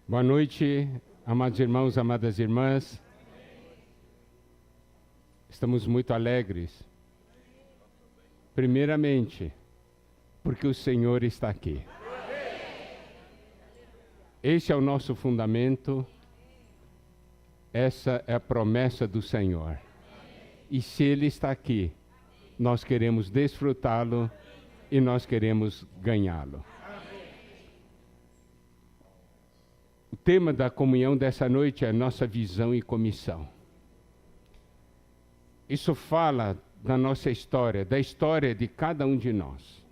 Boa noite, amados irmãos, amadas irmãs. Estamos muito alegres. Primeiramente, porque o Senhor está aqui. Este é o nosso fundamento. Essa é a promessa do Senhor. E se Ele está aqui, nós queremos desfrutá-lo e nós queremos ganhá-lo. O tema da comunhão dessa noite é nossa visão e comissão. Isso fala da nossa história, da história de cada um de nós.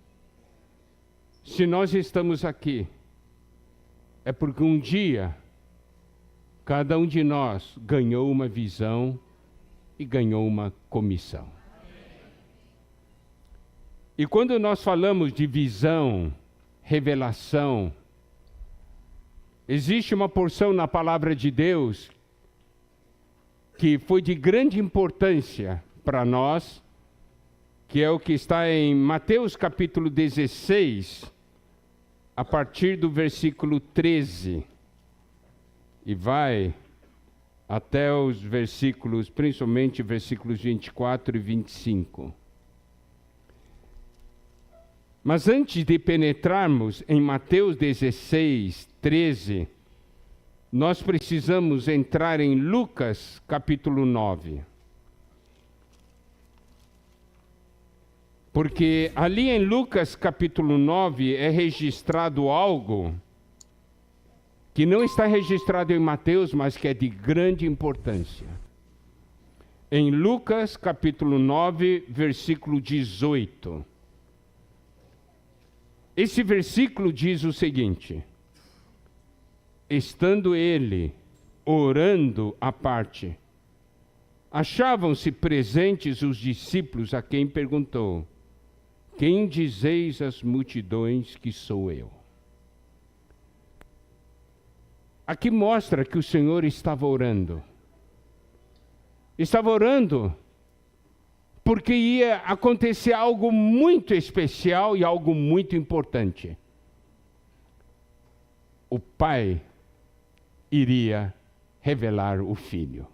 Se nós estamos aqui, é porque um dia, cada um de nós ganhou uma visão e ganhou uma comissão. E quando nós falamos de visão, revelação, existe uma porção na palavra de Deus que foi de grande importância para nós, que é o que está em Mateus capítulo 16, a partir do versículo 13, e vai até os versículos, principalmente versículos 24 e 25. Mas antes de penetrarmos em Mateus 16, 13, nós precisamos entrar em Lucas capítulo 9. Porque ali em Lucas capítulo 9 é registrado algo que não está registrado em Mateus, mas que é de grande importância. Em Lucas capítulo 9, versículo 18. Esse versículo diz o seguinte: estando ele orando à parte, achavam-se presentes os discípulos, a quem perguntou: quem dizeis às multidões que sou eu? Aqui mostra que o Senhor estava orando. Estava orando porque ia acontecer algo muito especial e algo muito importante. O Pai iria revelar o Filho.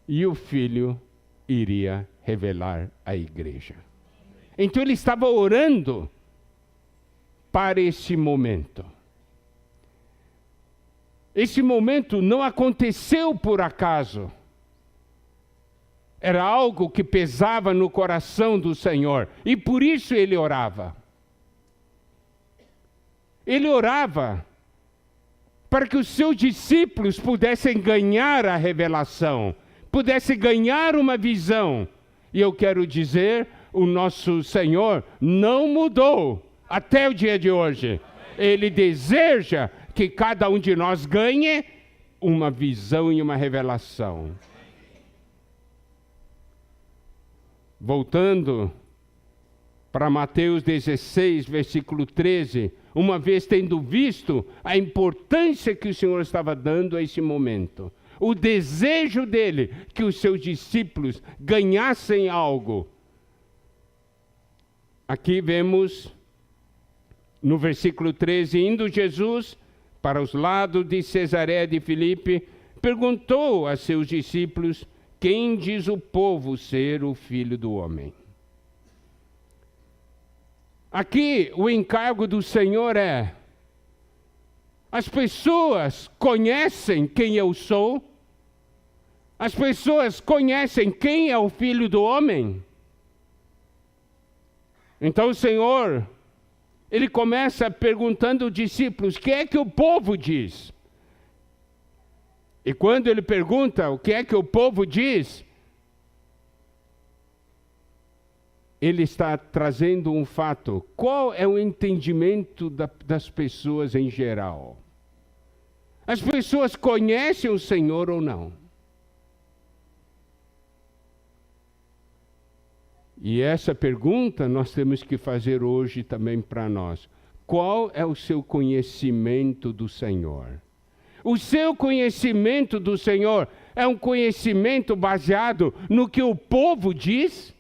E o Filho iria revelar a igreja. Então ele estava orando para esse momento. Esse momento não aconteceu por acaso. Era algo que pesava no coração do Senhor. E por isso ele orava. Ele orava para que os seus discípulos pudessem ganhar a revelação, pudessem ganhar uma visão. E eu quero dizer, o nosso Senhor não mudou até o dia de hoje. Ele deseja que cada um de nós ganhe uma visão e uma revelação. Voltando para Mateus 16, versículo 13, uma vez tendo visto a importância que o Senhor estava dando a esse momento, o desejo dele que os seus discípulos ganhassem algo. Aqui vemos no versículo 13, indo Jesus para os lados de Cesareia de Filipe, perguntou a seus discípulos: quem diz o povo ser o Filho do Homem? Aqui o encargo do Senhor é: as pessoas conhecem quem eu sou? As pessoas conhecem quem é o Filho do Homem? Então o Senhor, ele começa perguntando aos discípulos: o que é que o povo diz? E quando ele pergunta o que é que o povo diz, ele está trazendo um fato. Qual é o entendimento das pessoas em geral? As pessoas conhecem o Senhor ou não? E essa pergunta nós temos que fazer hoje também para nós. Qual é o seu conhecimento do Senhor? O seu conhecimento do Senhor é um conhecimento baseado no que o povo diz?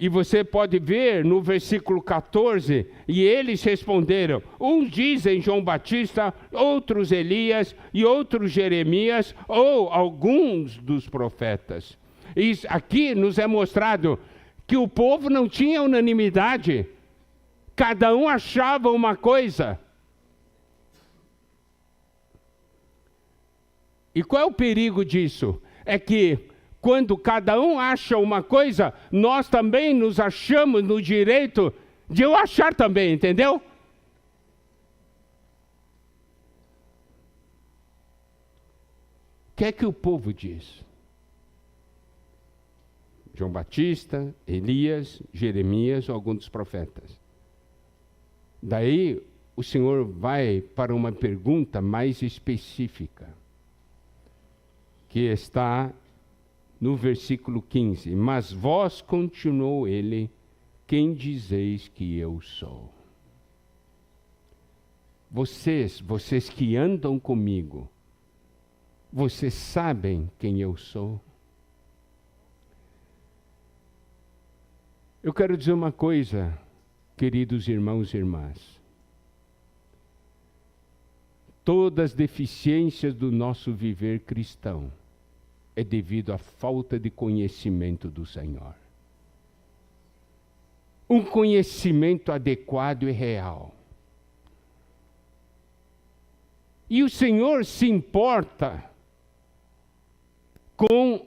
E você pode ver no versículo 14, e eles responderam, uns dizem João Batista, outros Elias e outros Jeremias, ou alguns dos profetas. E aqui nos é mostrado que o povo não tinha unanimidade, cada um achava uma coisa. E qual é o perigo disso? É que quando cada um acha uma coisa, nós também nos achamos no direito de eu achar também, entendeu? O que é que o povo diz? João Batista, Elias, Jeremias ou alguns dos profetas. Daí o Senhor vai para uma pergunta mais específica, que está no versículo 15, mas vós, continuou ele, quem dizeis que eu sou? Vocês que andam comigo, vocês sabem quem eu sou? Eu quero dizer uma coisa, queridos irmãos e irmãs. Todas as deficiências do nosso viver cristão é devido à falta de conhecimento do Senhor. Um conhecimento adequado e real. E o Senhor se importa com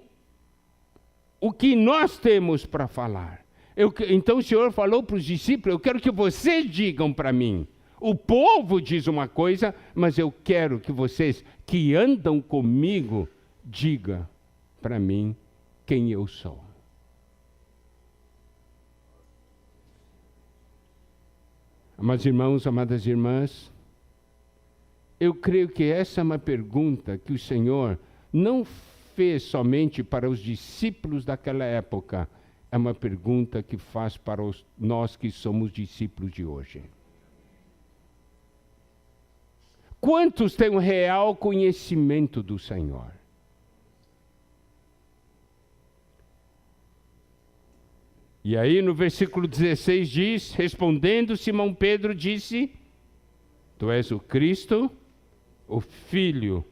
o que nós temos para falar. Então o Senhor falou para os discípulos, eu quero que vocês digam para mim. O povo diz uma coisa, mas eu quero que vocês que andam comigo digam para mim quem eu sou. Amados irmãos, amadas irmãs, eu creio que essa é uma pergunta que o Senhor não fez somente para os discípulos daquela época, é uma pergunta que faz para nós que somos discípulos de hoje. Quantos têm um real conhecimento do Senhor? E aí no versículo 16 diz, respondendo Simão Pedro disse, tu és o Cristo, o Filho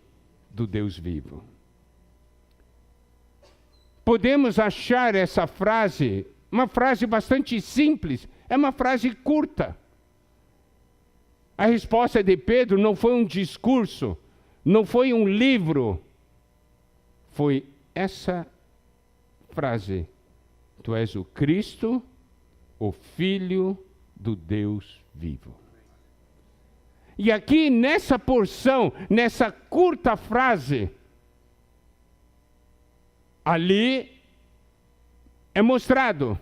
do Deus vivo. Podemos achar essa frase, uma frase bastante simples, é uma frase curta. A resposta de Pedro não foi um discurso, não foi um livro, foi essa frase. Tu és o Cristo, o Filho do Deus vivo. E aqui nessa porção, nessa curta frase, ali é mostrado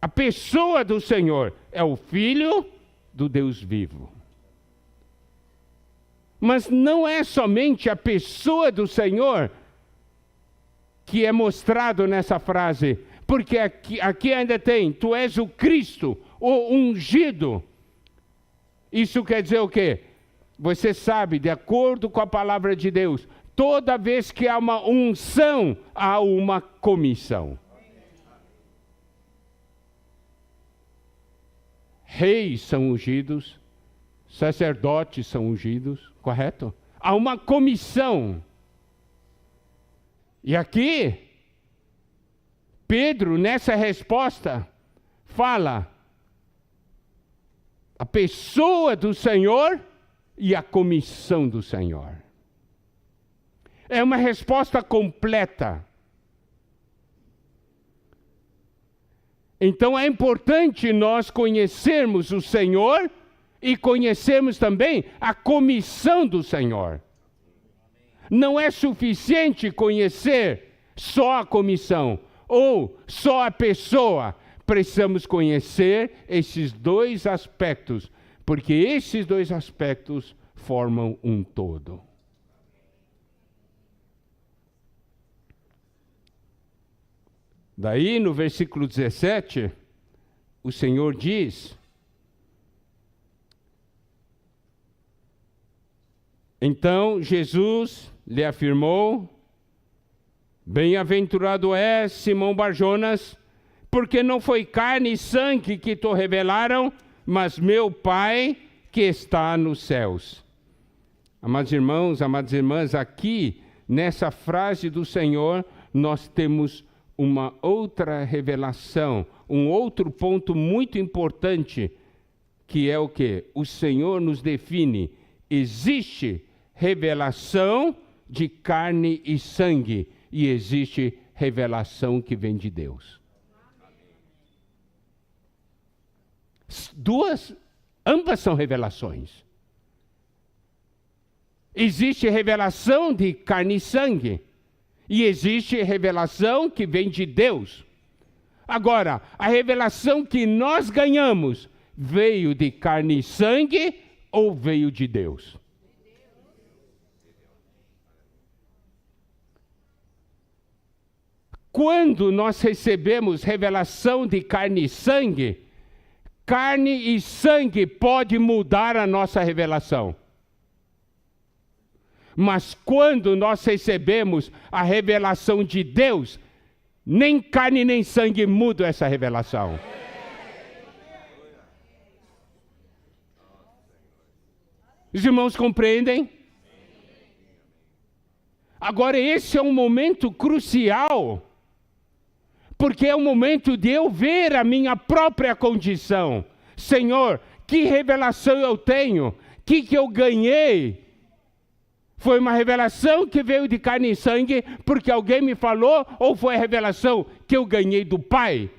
a pessoa do Senhor, é o Filho do Deus vivo. Mas não é somente a pessoa do Senhor que é mostrado nessa frase, porque aqui ainda tem, tu és o Cristo, o ungido. Isso quer dizer o quê? Você sabe, de acordo com a palavra de Deus, toda vez que há uma unção, há uma comissão. Reis são ungidos, sacerdotes são ungidos, correto? Há uma comissão. E aqui, Pedro, nessa resposta, fala a pessoa do Senhor e a comissão do Senhor. É uma resposta completa. Então é importante nós conhecermos o Senhor e conhecermos também a comissão do Senhor. Não é suficiente conhecer só a comissão ou só a pessoa. Precisamos conhecer esses dois aspectos, porque esses dois aspectos formam um todo. Daí, no versículo 17, o Senhor diz: então Jesus lhe afirmou: bem-aventurado és, Simão Barjonas, porque não foi carne e sangue que te revelaram, mas meu Pai que está nos céus. Amados irmãos, amadas irmãs, aqui, nessa frase do Senhor, nós temos uma outra revelação, um outro ponto muito importante, que é o quê? O Senhor nos define. Existe revelação de carne e sangue, e existe revelação que vem de Deus. Ambas são revelações. Existe revelação de carne e sangue, e existe revelação que vem de Deus. Agora, a revelação que nós ganhamos veio de carne e sangue ou veio de Deus? Quando nós recebemos revelação de carne e sangue pode mudar a nossa revelação. Mas quando nós recebemos a revelação de Deus, nem carne nem sangue mudam essa revelação. Os irmãos compreendem? Agora, esse é um momento crucial, porque é o momento de eu ver a minha própria condição. Senhor, que revelação eu tenho? O que eu ganhei? Foi uma revelação que veio de carne e sangue porque alguém me falou, ou foi a revelação que eu ganhei do Pai?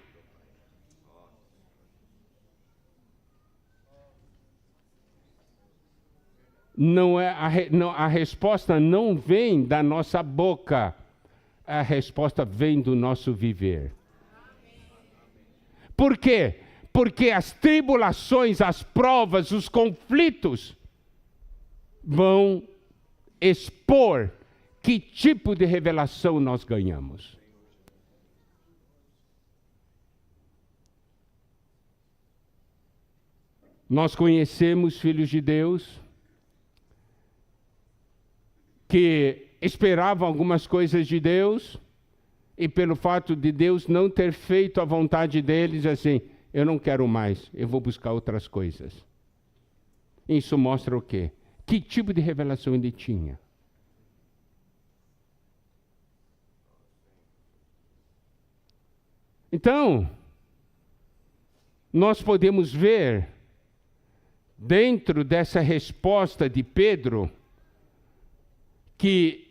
A resposta não vem da nossa boca, a resposta vem do nosso viver. Por quê? Porque as tribulações, as provas, os conflitos vão expor que tipo de revelação nós ganhamos. Nós conhecemos filhos de Deus que esperavam algumas coisas de Deus e pelo fato de Deus não ter feito a vontade deles, assim, eu não quero mais, eu vou buscar outras coisas. Isso mostra o quê? Que tipo de revelação ele tinha? Então, nós podemos ver, dentro dessa resposta de Pedro, que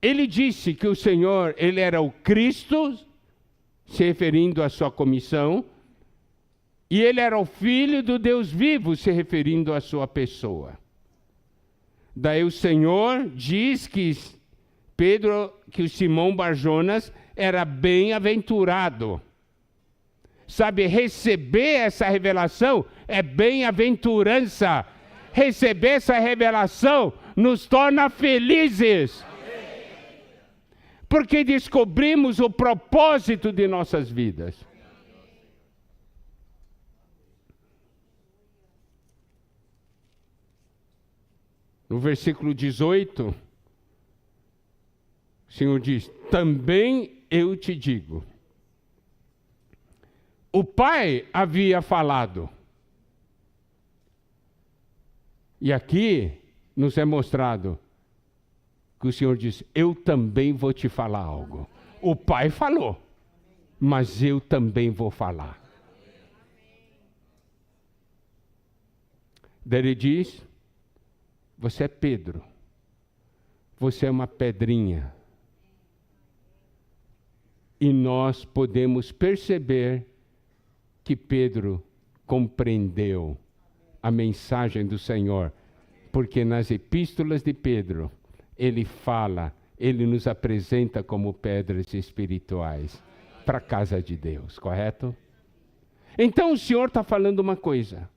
ele disse que o Senhor, ele era o Cristo, se referindo à sua comissão, e ele era o Filho do Deus vivo, se referindo à sua pessoa. Daí o Senhor diz que que o Simão Barjonas era bem-aventurado. Sabe, receber essa revelação é bem-aventurança. Receber essa revelação nos torna felizes. Porque descobrimos o propósito de nossas vidas. No versículo 18, o Senhor diz: também eu te digo. O Pai havia falado. E aqui nos é mostrado que o Senhor diz: eu também vou te falar algo. O Pai falou, mas eu também vou falar. Daí ele diz: você é Pedro, você é uma pedrinha. E nós podemos perceber que Pedro compreendeu a mensagem do Senhor, porque nas epístolas de Pedro, ele fala, ele nos apresenta como pedras espirituais para a casa de Deus, correto? Então o Senhor está falando uma coisa.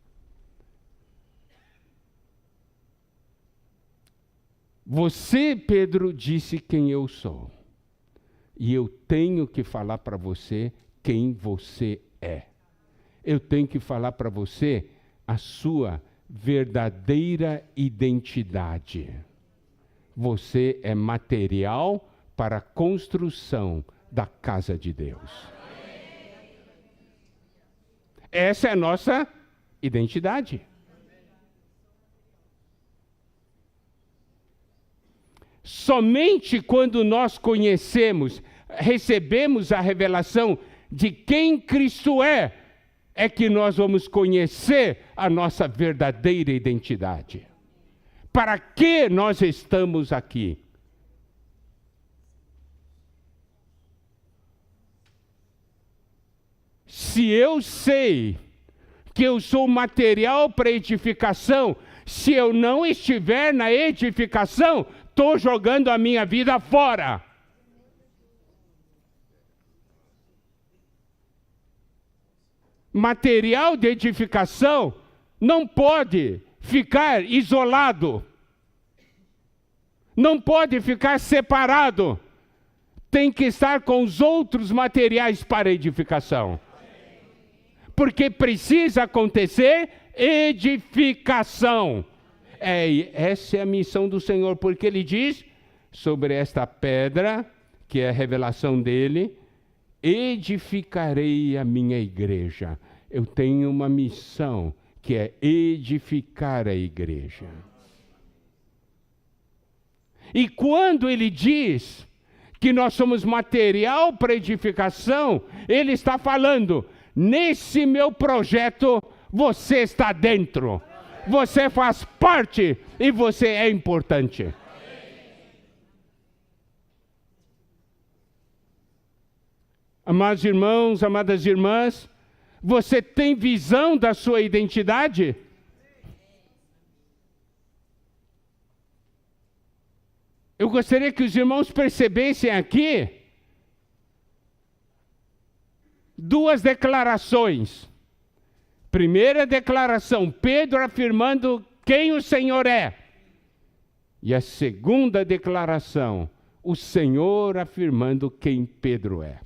Você, Pedro, disse quem eu sou. E eu tenho que falar para você quem você é. Eu tenho que falar para você a sua verdadeira identidade. Você é material para a construção da casa de Deus. Essa é a nossa identidade. Somente quando nós conhecemos, recebemos a revelação de quem Cristo é que nós vamos conhecer a nossa verdadeira identidade. Para que nós estamos aqui? Se eu sei que eu sou material para edificação, se eu não estiver na edificação, estou jogando a minha vida fora. Material de edificação não pode ficar isolado, não pode ficar separado, tem que estar com os outros materiais para edificação. Porque precisa acontecer edificação. Essa é a missão do Senhor, porque Ele diz, sobre esta pedra, que é a revelação dEle, edificarei a minha igreja. Eu tenho uma missão, que é edificar a igreja. E quando Ele diz que nós somos material para edificação, Ele está falando, nesse meu projeto, você está dentro. Você faz parte e você é importante. Amados irmãos, amadas irmãs, você tem visão da sua identidade? Eu gostaria que os irmãos percebessem aqui duas declarações. Primeira declaração, Pedro afirmando quem o Senhor é. E a segunda declaração, o Senhor afirmando quem Pedro é.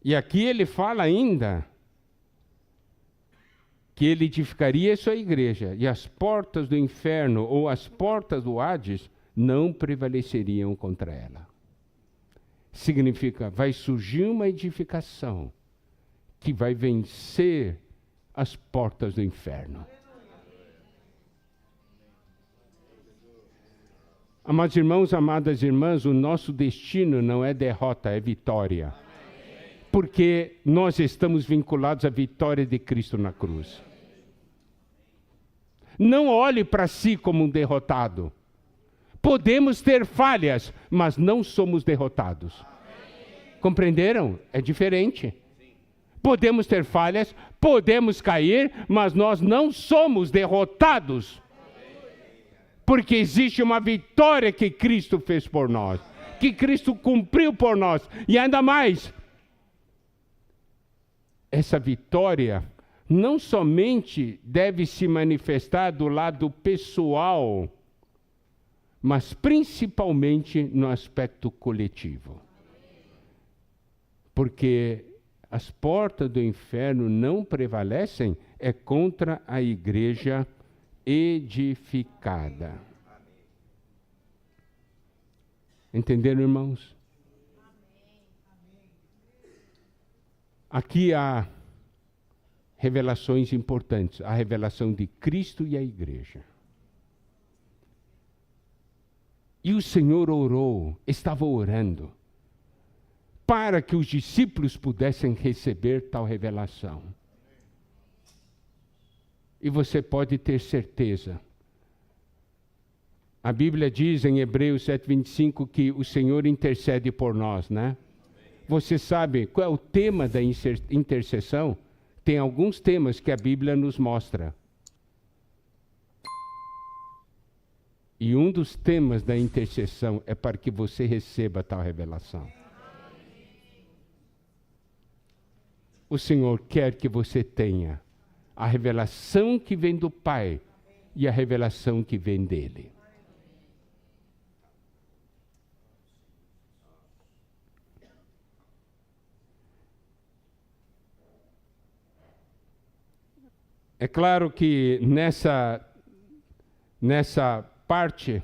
E aqui ele fala ainda que ele edificaria a sua igreja, e as portas do inferno ou as portas do Hades não prevaleceriam contra ela. Significa, vai surgir uma edificação que vai vencer as portas do inferno. Amados irmãos, amadas irmãs, o nosso destino não é derrota, é vitória. Porque nós estamos vinculados à vitória de Cristo na cruz. Não olhe para si como um derrotado. Podemos ter falhas, mas não somos derrotados. Compreenderam? É diferente. Podemos ter falhas, podemos cair, mas nós não somos derrotados. Porque existe uma vitória que Cristo fez por nós, que Cristo cumpriu por nós. E ainda mais, essa vitória não somente deve se manifestar do lado pessoal, mas principalmente no aspecto coletivo. Porque as portas do inferno não prevalecem contra a igreja edificada. Entenderam, irmãos? Aqui há revelações importantes, a revelação de Cristo e a igreja. E o Senhor orou, estava orando, para que os discípulos pudessem receber tal revelação. E você pode ter certeza. A Bíblia diz em Hebreus 7:25 que o Senhor intercede por nós, né? Você sabe qual é o tema da intercessão? Tem alguns temas que a Bíblia nos mostra. E um dos temas da intercessão é para que você receba tal revelação. O Senhor quer que você tenha a revelação que vem do Pai e a revelação que vem dele. É claro que nessa parte,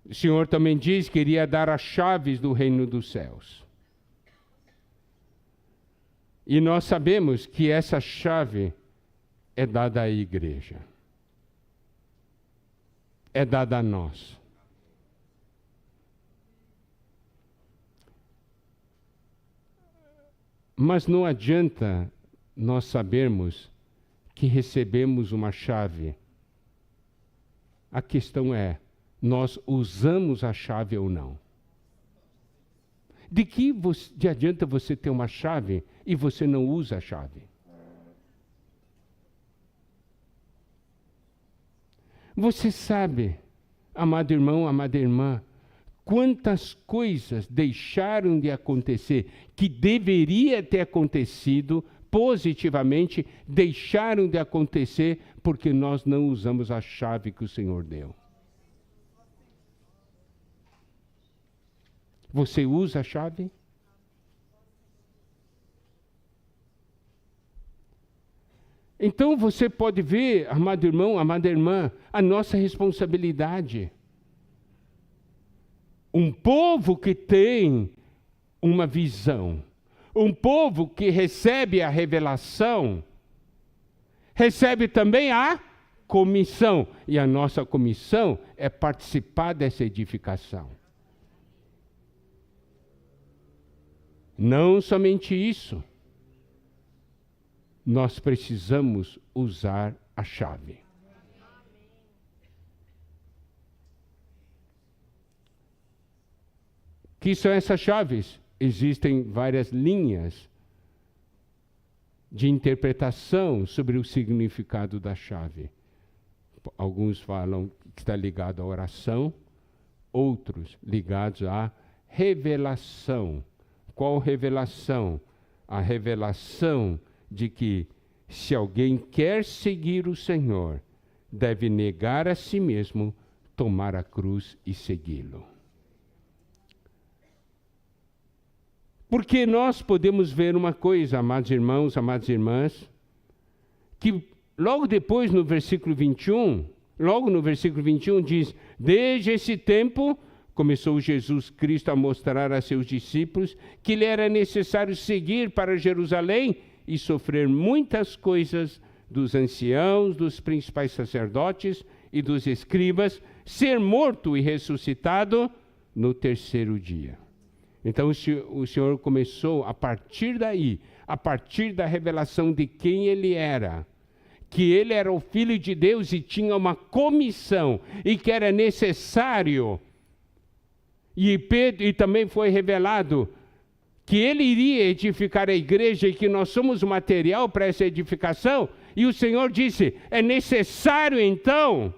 O Senhor também diz que iria dar as chaves do reino dos céus. E nós sabemos que essa chave é dada à igreja. É dada a nós. Mas não adianta nós sabermos que recebemos uma chave. A questão é, nós usamos a chave ou não? De que adianta você ter uma chave e você não usa a chave? Você sabe, amado irmão, amada irmã, quantas coisas deixaram de acontecer, que deveria ter acontecido positivamente, deixaram de acontecer porque nós não usamos a chave que o Senhor deu. Você usa a chave? Então você pode ver, amado irmão, amada irmã, a nossa responsabilidade. Um povo que tem uma visão, um povo que recebe a revelação, recebe também a comissão. E a nossa comissão é participar dessa edificação. Não somente isso, nós precisamos usar a chave. Que são essas chaves? Existem várias linhas de interpretação sobre o significado da chave. Alguns falam que está ligado à oração, outros ligados à revelação. Qual revelação? A revelação de que se alguém quer seguir o Senhor, deve negar a si mesmo, tomar a cruz e segui-lo. Porque nós podemos ver uma coisa, amados irmãos, amadas irmãs, que logo depois no versículo 21, diz, desde esse tempo começou Jesus Cristo a mostrar a seus discípulos que lhe era necessário seguir para Jerusalém e sofrer muitas coisas dos anciãos, dos principais sacerdotes e dos escribas, ser morto e ressuscitado no terceiro dia. Então o Senhor começou, a partir daí, a partir da revelação de quem Ele era, que Ele era o Filho de Deus e tinha uma comissão, e que era necessário, e também foi revelado que Ele iria edificar a igreja e que nós somos o material para essa edificação, e o Senhor disse, é necessário então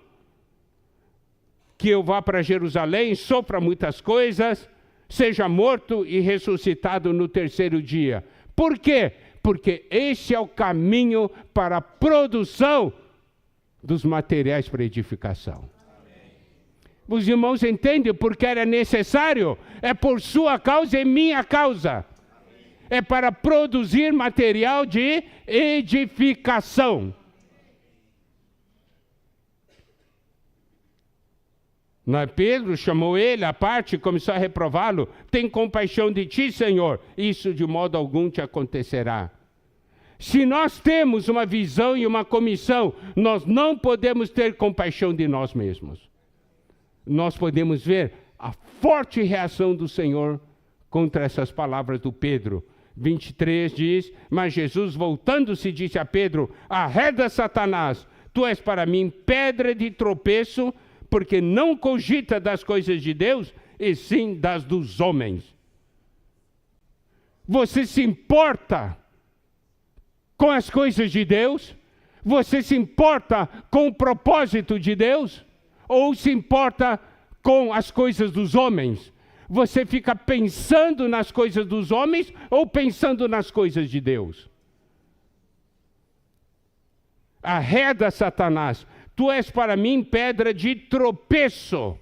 que eu vá para Jerusalém, sofra muitas coisas, seja morto e ressuscitado no terceiro dia. Por quê? Porque esse é o caminho para a produção dos materiais para edificação. Amém. Os irmãos entendem porque era necessário? É por sua causa e minha causa. Amém. É para produzir material de edificação. Pedro chamou ele à parte e começou a reprová-lo. Tem compaixão de ti, Senhor. Isso de modo algum te acontecerá. Se nós temos uma visão e uma comissão, nós não podemos ter compaixão de nós mesmos. Nós podemos ver a forte reação do Senhor contra essas palavras do Pedro. 23 diz, mas Jesus voltando-se disse a Pedro, arreda Satanás, tu és para mim pedra de tropeço, porque não cogita das coisas de Deus, e sim das dos homens. Você se importa com as coisas de Deus? Você se importa com o propósito de Deus? Ou se importa com as coisas dos homens? Você fica pensando nas coisas dos homens ou pensando nas coisas de Deus? Arreda Satanás. Tu és para mim pedra de tropeço.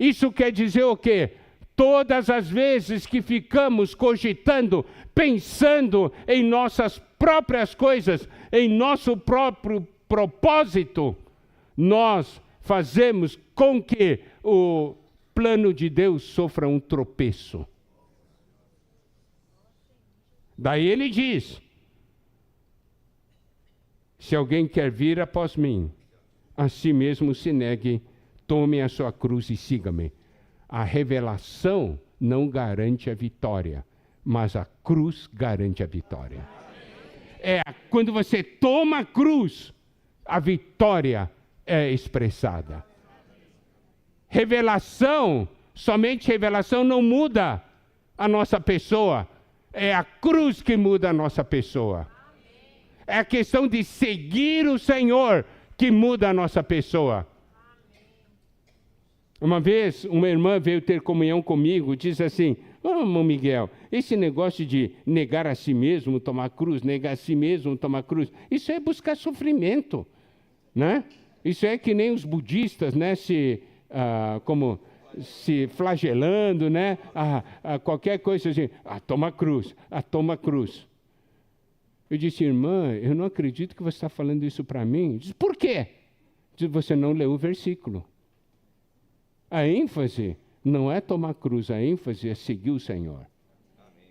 Isso quer dizer o quê? Todas as vezes que ficamos cogitando, pensando em nossas próprias coisas, em nosso próprio propósito, nós fazemos com que o plano de Deus sofra um tropeço. Daí ele diz: se alguém quer vir após mim, a si mesmo se negue, tome a sua cruz e siga-me. A revelação não garante a vitória, mas a cruz garante a vitória. Quando você toma a cruz, a vitória é expressada. Revelação, somente revelação não muda a nossa pessoa. É a cruz que muda a nossa pessoa. É a questão de seguir o Senhor que muda a nossa pessoa. Uma vez, uma irmã veio ter comunhão comigo, disse assim: irmão Miguel, esse negócio de negar a si mesmo, tomar cruz, negar a si mesmo, tomar cruz, isso é buscar sofrimento, né? Isso é que nem os budistas, né? Se flagelando, né? Qualquer coisa assim, toma cruz, toma cruz. Eu disse: irmã, eu não acredito que você está falando isso para mim. Disse: por quê? Disse: você não leu o versículo. A ênfase não é tomar cruz, a ênfase é seguir o Senhor. Amém.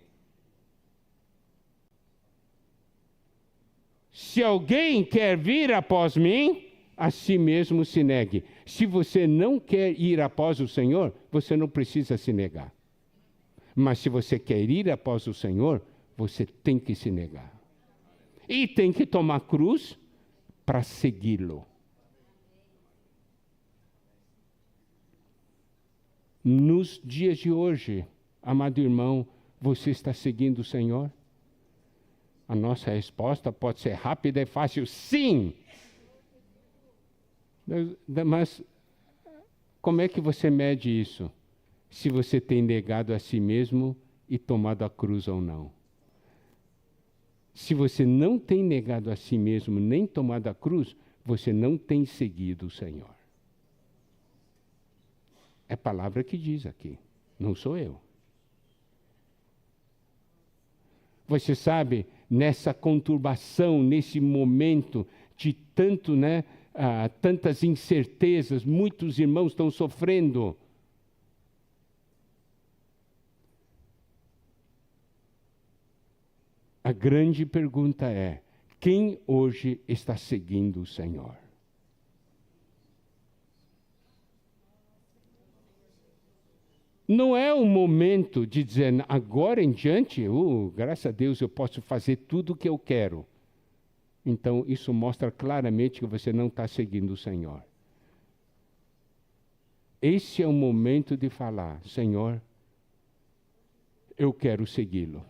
Se alguém quer vir após mim, a si mesmo se negue. Se você não quer ir após o Senhor, você não precisa se negar. Mas se você quer ir após o Senhor, você tem que se negar. E tem que tomar cruz para segui-lo. Nos dias de hoje, amado irmão, você está seguindo o Senhor? A nossa resposta pode ser rápida e fácil: sim! Mas como é que você mede isso? Se você tem negado a si mesmo e tomado a cruz ou não. Se você não tem negado a si mesmo nem tomado a cruz, você não tem seguido o Senhor. É a palavra que diz aqui, não sou eu. Você sabe, nessa conturbação, nesse momento de tantas incertezas, muitos irmãos estão sofrendo. A grande pergunta é: quem hoje está seguindo o Senhor? Não é o momento de dizer, agora em diante, graças a Deus eu posso fazer tudo o que eu quero. Então, isso mostra claramente que você não está seguindo o Senhor. Esse é o momento de falar: Senhor, eu quero segui-lo.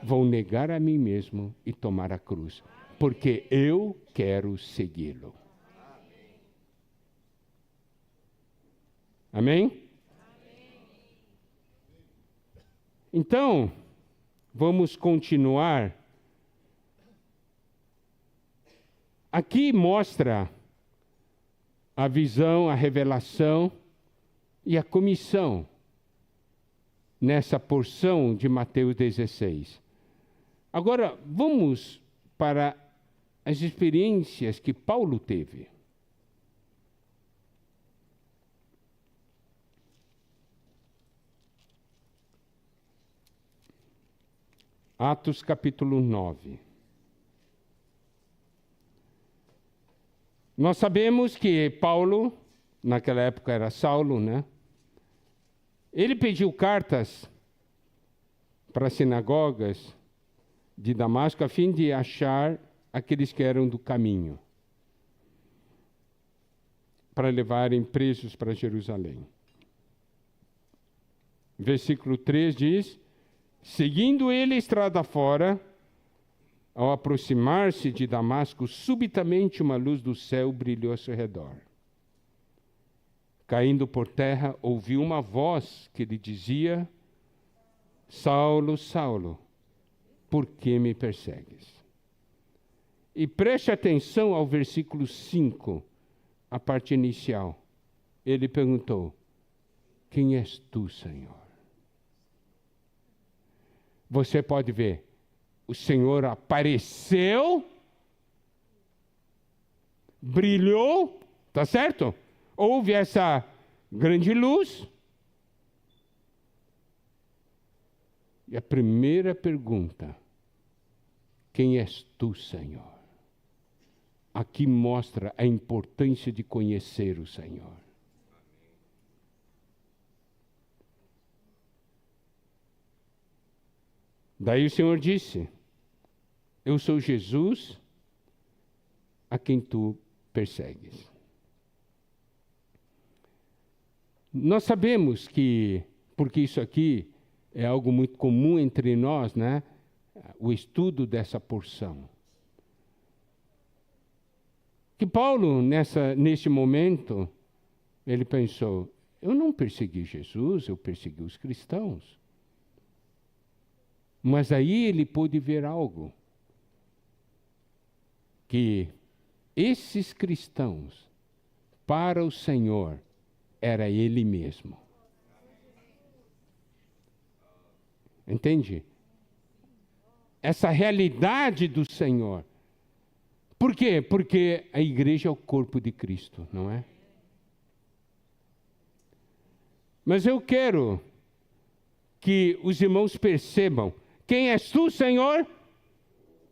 Vou negar a mim mesmo e tomar a cruz, porque eu quero segui-lo. Amém? Então, vamos continuar. Aqui mostra a visão, a revelação e a comissão nessa porção de Mateus 16. Agora, vamos para as experiências que Paulo teve. Atos capítulo 9. Nós sabemos que Paulo, naquela época era Saulo, né? Ele pediu cartas para as sinagogas de Damasco a fim de achar aqueles que eram do caminho, para levarem presos para Jerusalém. Versículo 3 diz: seguindo ele a estrada fora, ao aproximar-se de Damasco, subitamente uma luz do céu brilhou ao seu redor. Caindo por terra, ouviu uma voz que lhe dizia: Saulo, Saulo, por que me persegues? E preste atenção ao versículo 5, a parte inicial. Ele perguntou: quem és tu, Senhor? Você pode ver, o Senhor apareceu, brilhou Tá certo? Houve essa grande luz. E a primeira pergunta: quem és tu, Senhor? Aqui mostra a importância de conhecer o Senhor. Daí o Senhor disse: eu sou Jesus a quem tu persegues. Nós sabemos que, porque isso aqui é algo muito comum entre nós, né? O estudo dessa porção. Que Paulo, neste momento, ele pensou: eu não persegui Jesus, eu persegui os cristãos. Mas aí ele pôde ver algo. Que esses cristãos, para o Senhor, era Ele mesmo. Entende? Essa realidade do Senhor. Por quê? Porque a igreja é o corpo de Cristo, não é? Mas eu quero que os irmãos percebam: quem és tu, Senhor?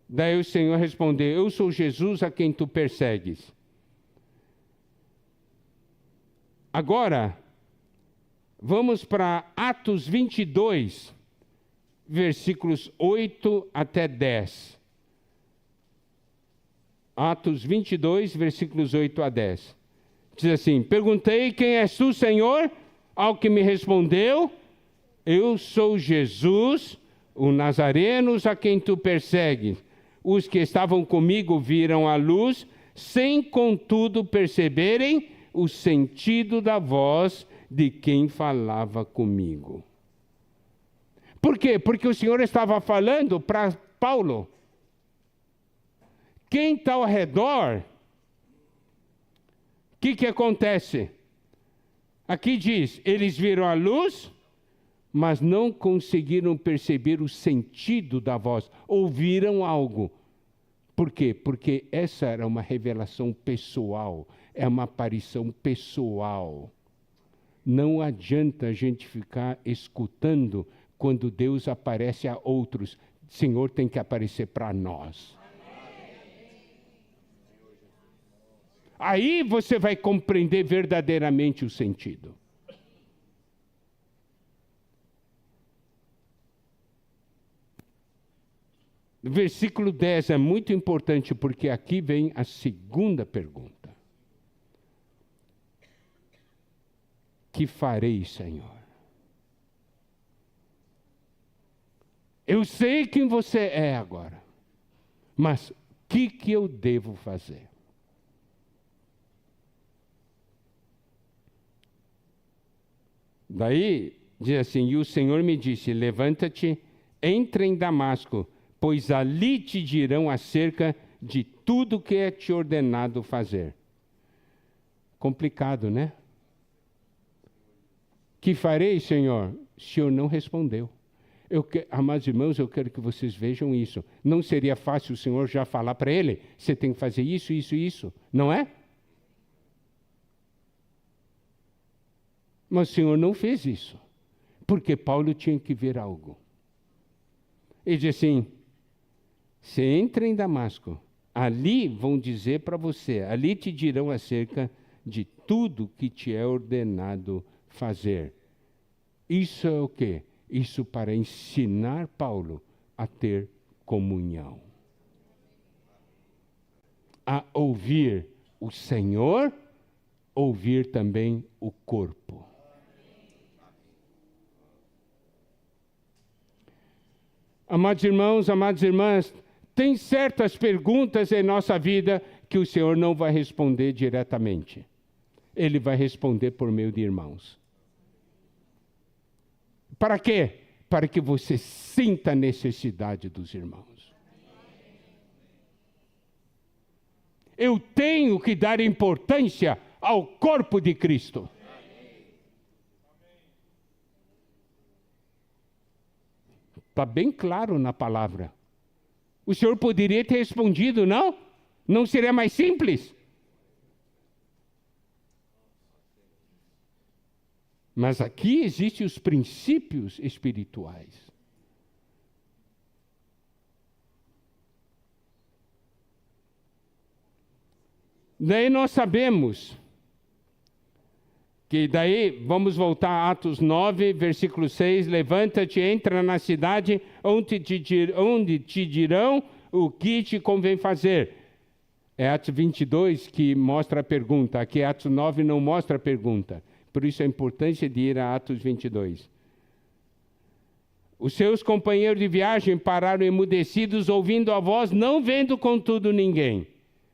Daí o Senhor respondeu: eu sou Jesus a quem tu persegues. Agora, vamos para Atos 22, versículos 8 até 10. Atos 22, versículos 8 a 10. Diz assim: perguntei: quem és tu, Senhor? Ao que me respondeu: eu sou Jesus, o Nazareno a quem tu persegues. Os que estavam comigo viram a luz, sem contudo perceberem o sentido da voz de quem falava comigo. Por quê? Porque o Senhor estava falando para Paulo. Quem está ao redor, o que acontece? Aqui diz: eles viram a luz, mas não conseguiram perceber o sentido da voz. Ouviram algo. Por quê? Porque essa era uma revelação pessoal, é uma aparição pessoal. Não adianta a gente ficar escutando quando Deus aparece a outros. O Senhor tem que aparecer para nós. Aí você vai compreender verdadeiramente o sentido. Versículo 10 é muito importante, porque aqui vem a segunda pergunta. Que farei, Senhor? Eu sei quem você é agora, mas o que eu devo fazer? Daí, diz assim: e o Senhor me disse: levanta-te, entra em Damasco, pois ali te dirão acerca de tudo que é te ordenado fazer. Complicado, né? Que farei, Senhor? O Senhor não respondeu. Amados irmãos, eu quero que vocês vejam isso. Não seria fácil o Senhor já falar para ele: você tem que fazer isso, isso, isso, não é? Mas o Senhor não fez isso, porque Paulo tinha que ver algo. Ele diz assim: você entra em Damasco, ali vão dizer para você, ali te dirão acerca de tudo que te é ordenado fazer. Isso é o quê? Isso para ensinar Paulo a ter comunhão. A ouvir o Senhor, ouvir também o corpo. Amados irmãos, amadas irmãs, tem certas perguntas em nossa vida que o Senhor não vai responder diretamente. Ele vai responder por meio de irmãos. Para quê? Para que você sinta a necessidade dos irmãos. Eu tenho que dar importância ao corpo de Cristo. Está bem claro na palavra. O Senhor poderia ter respondido, não? Não seria mais simples? Mas aqui existem os princípios espirituais. Daí nós sabemos que daí, vamos voltar a Atos 9, versículo 6, levanta-te, entra na cidade, onde te dirão o que te convém fazer. É Atos 22 que mostra a pergunta, aqui Atos 9 não mostra a pergunta, por isso a importância de ir a Atos 22. Os seus companheiros de viagem pararam emudecidos, ouvindo a voz, não vendo contudo ninguém.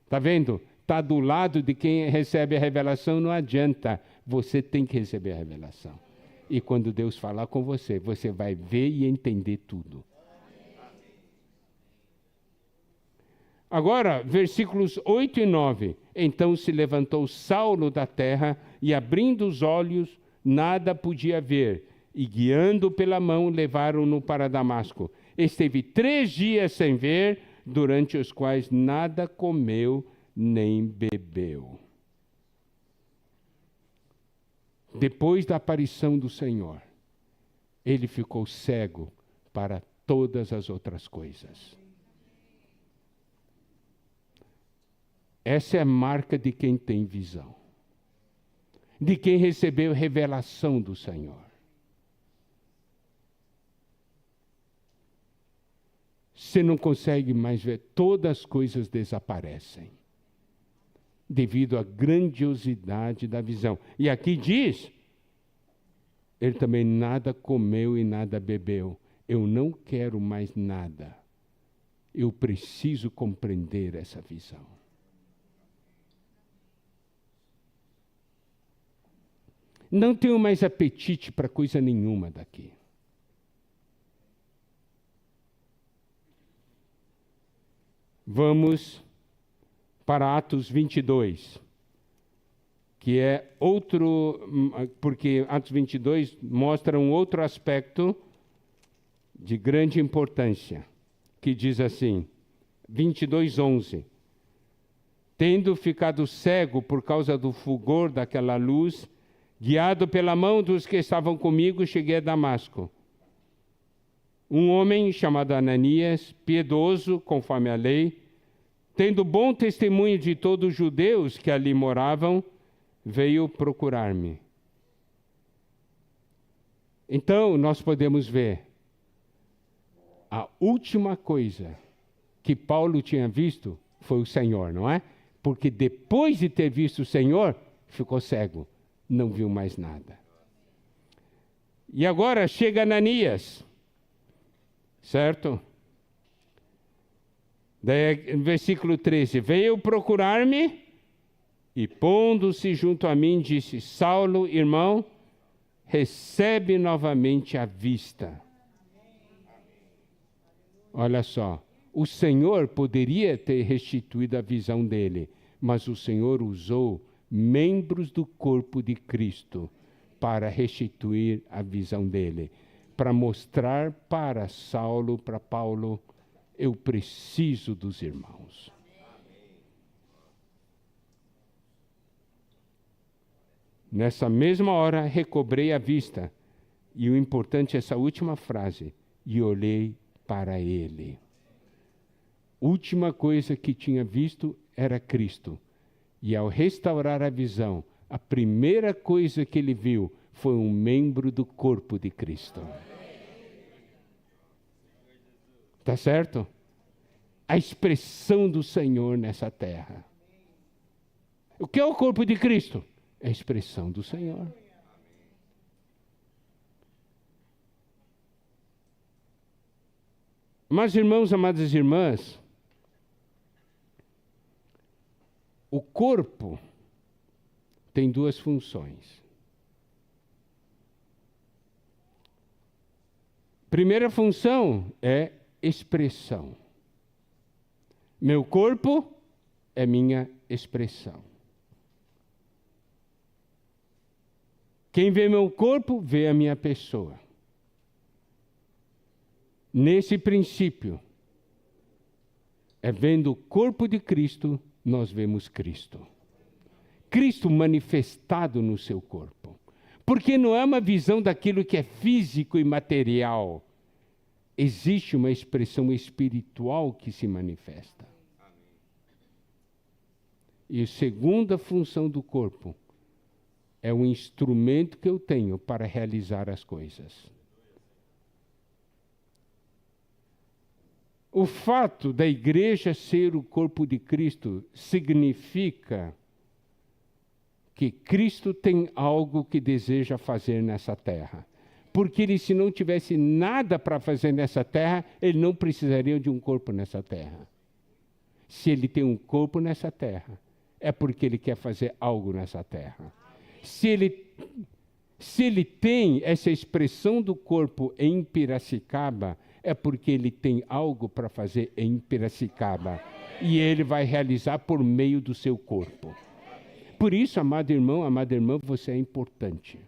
Está vendo? Está do lado de quem recebe a revelação, não adianta. Você tem que receber a revelação. E quando Deus falar com você, você vai ver e entender tudo. Agora, versículos 8 e 9. Então se levantou Saulo da terra e, abrindo os olhos, nada podia ver. E, guiando pela mão, levaram-no para Damasco. Esteve 3 dias sem ver, durante os quais nada comeu nem bebeu. Depois da aparição do Senhor, ele ficou cego para todas as outras coisas. Essa é a marca de quem tem visão, de quem recebeu revelação do Senhor. Você não consegue mais ver, todas as coisas desaparecem devido à grandiosidade da visão. E aqui diz, ele também nada comeu e nada bebeu. Eu não quero mais nada. Eu preciso compreender essa visão. Não tenho mais apetite para coisa nenhuma daqui. Vamos para Atos 22, que é outro, porque Atos 22 mostra um outro aspecto de grande importância, que diz assim, 22:11. Tendo ficado cego por causa do fulgor daquela luz, guiado pela mão dos que estavam comigo, cheguei a Damasco. Um homem chamado Ananias, piedoso, conforme a lei, tendo bom testemunho de todos os judeus que ali moravam, veio procurar-me. Então, nós podemos ver a última coisa que Paulo tinha visto foi o Senhor, não é? Porque depois de ter visto o Senhor, ficou cego, não viu mais nada. E agora chega Ananias, certo? Daí, versículo 13, veio procurar-me e, pondo-se junto a mim, disse, Saulo, irmão, recebe novamente a vista. Olha só, o Senhor poderia ter restituído a visão dele, mas o Senhor usou membros do corpo de Cristo para restituir a visão dele, para mostrar para Saulo, para Paulo, eu preciso dos irmãos. Nessa mesma hora, recobrei a vista. E o importante é essa última frase. E olhei para ele. Última coisa que tinha visto era Cristo. E ao restaurar a visão, a primeira coisa que ele viu foi um membro do corpo de Cristo. Tá certo? A expressão do Senhor nessa terra. O que é o corpo de Cristo? É a expressão do Senhor. Mas, irmãos, amadas irmãs, o corpo tem 2 funções. Primeira função é expressão. Meu corpo é minha expressão. Quem vê meu corpo, vê a minha pessoa. Nesse princípio, é vendo o corpo de Cristo, nós vemos Cristo. Cristo manifestado no seu corpo. Porque não é uma visão daquilo que é físico e material. Existe uma expressão espiritual que se manifesta. E a segunda função do corpo é o instrumento que eu tenho para realizar as coisas. O fato da igreja ser o corpo de Cristo significa que Cristo tem algo que deseja fazer nessa terra. Porque ele, se não tivesse nada para fazer nessa terra, ele não precisaria de um corpo nessa terra. Se ele tem um corpo nessa terra, é porque ele quer fazer algo nessa terra. Se ele tem essa expressão do corpo em Piracicaba, é porque ele tem algo para fazer em Piracicaba. E ele vai realizar por meio do seu corpo. Por isso, amado irmão, amada irmã, você é importante.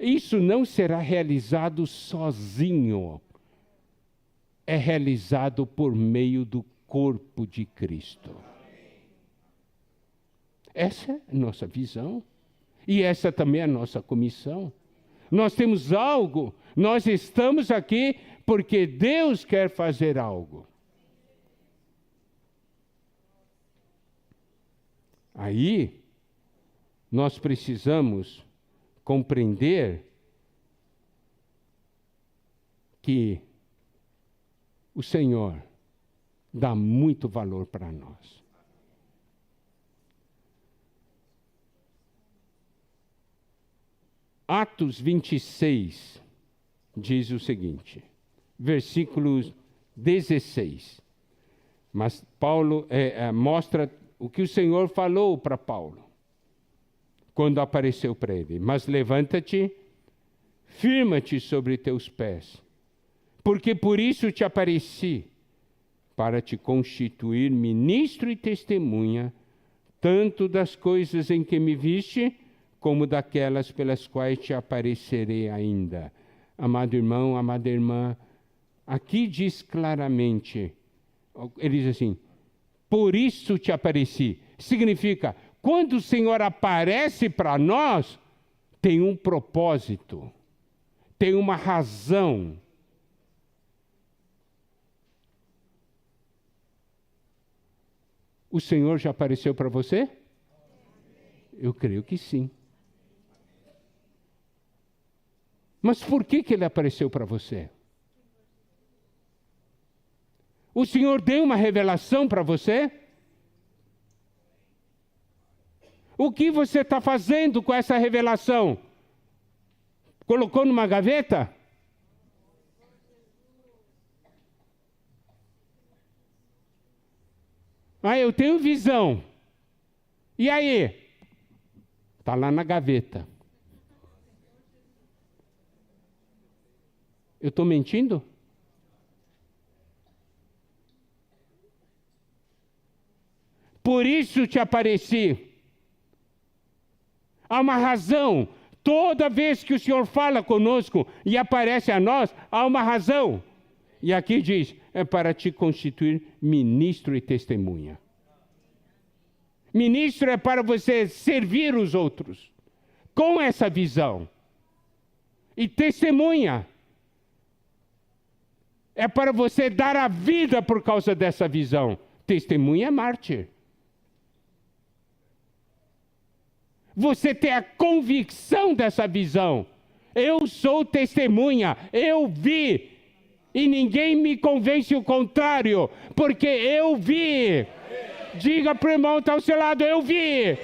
Isso não será realizado sozinho. É realizado por meio do corpo de Cristo. Essa é a nossa visão. E essa também é a nossa comissão. Nós temos algo, nós estamos aqui porque Deus quer fazer algo. Aí, nós precisamos compreender que o Senhor dá muito valor para nós. Atos 26 diz o seguinte, versículo 16. Mas Paulo mostra o que o Senhor falou para Paulo, quando apareceu para ele. Mas levanta-te, firma-te sobre teus pés, porque por isso te apareci, para te constituir ministro e testemunha, tanto das coisas em que me viste, como daquelas pelas quais te aparecerei ainda. Amado irmão, amada irmã, aqui diz claramente, ele diz assim, por isso te apareci. Significa, quando o Senhor aparece para nós, tem um propósito, tem uma razão. O Senhor já apareceu para você? Eu creio que sim. Mas por que ele apareceu para você? O Senhor deu uma revelação para você? O que você está fazendo com essa revelação? Colocou numa gaveta? Ah, eu tenho visão. E aí? Está lá na gaveta. Eu estou mentindo? Por isso te apareci. Há uma razão. Toda vez que o Senhor fala conosco e aparece a nós, há uma razão. E aqui diz, é para te constituir ministro e testemunha. Ministro é para você servir os outros, com essa visão. E testemunha é para você dar a vida por causa dessa visão. Testemunha é mártir. Você tem a convicção dessa visão. Eu sou testemunha, eu vi. E ninguém me convence o contrário, porque eu vi. Diga para o irmão que está ao seu lado, eu vi.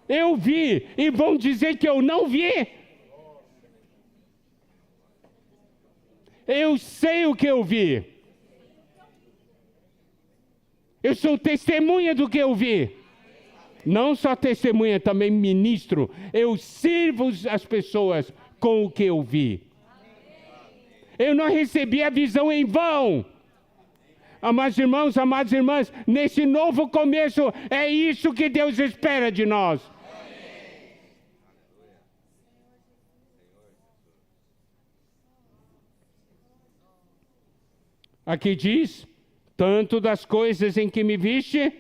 Eu vi, e vão dizer que eu não vi. Eu sei o que eu vi. Eu sou testemunha do que eu vi. Não só testemunha, também ministro. Eu sirvo as pessoas com o que eu vi. Eu não recebi a visão em vão. Amados irmãos, amadas irmãs, nesse novo começo, é isso que Deus espera de nós. Aqui diz, tanto das coisas em que me viste,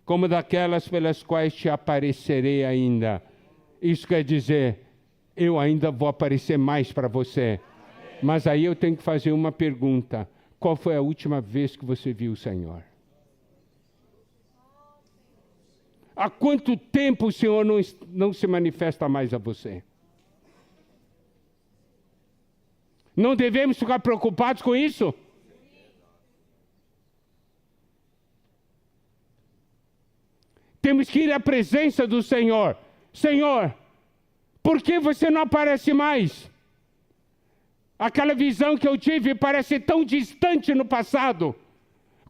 como daquelas pelas quais te aparecerei ainda. Isso quer dizer, eu ainda vou aparecer mais para você. Mas aí eu tenho que fazer uma pergunta. Qual foi a última vez que você viu o Senhor? Há quanto tempo o Senhor não se manifesta mais a você? Não devemos ficar preocupados com isso? Temos que ir à presença do Senhor. Senhor, por que você não aparece mais? Aquela visão que eu tive parece tão distante no passado.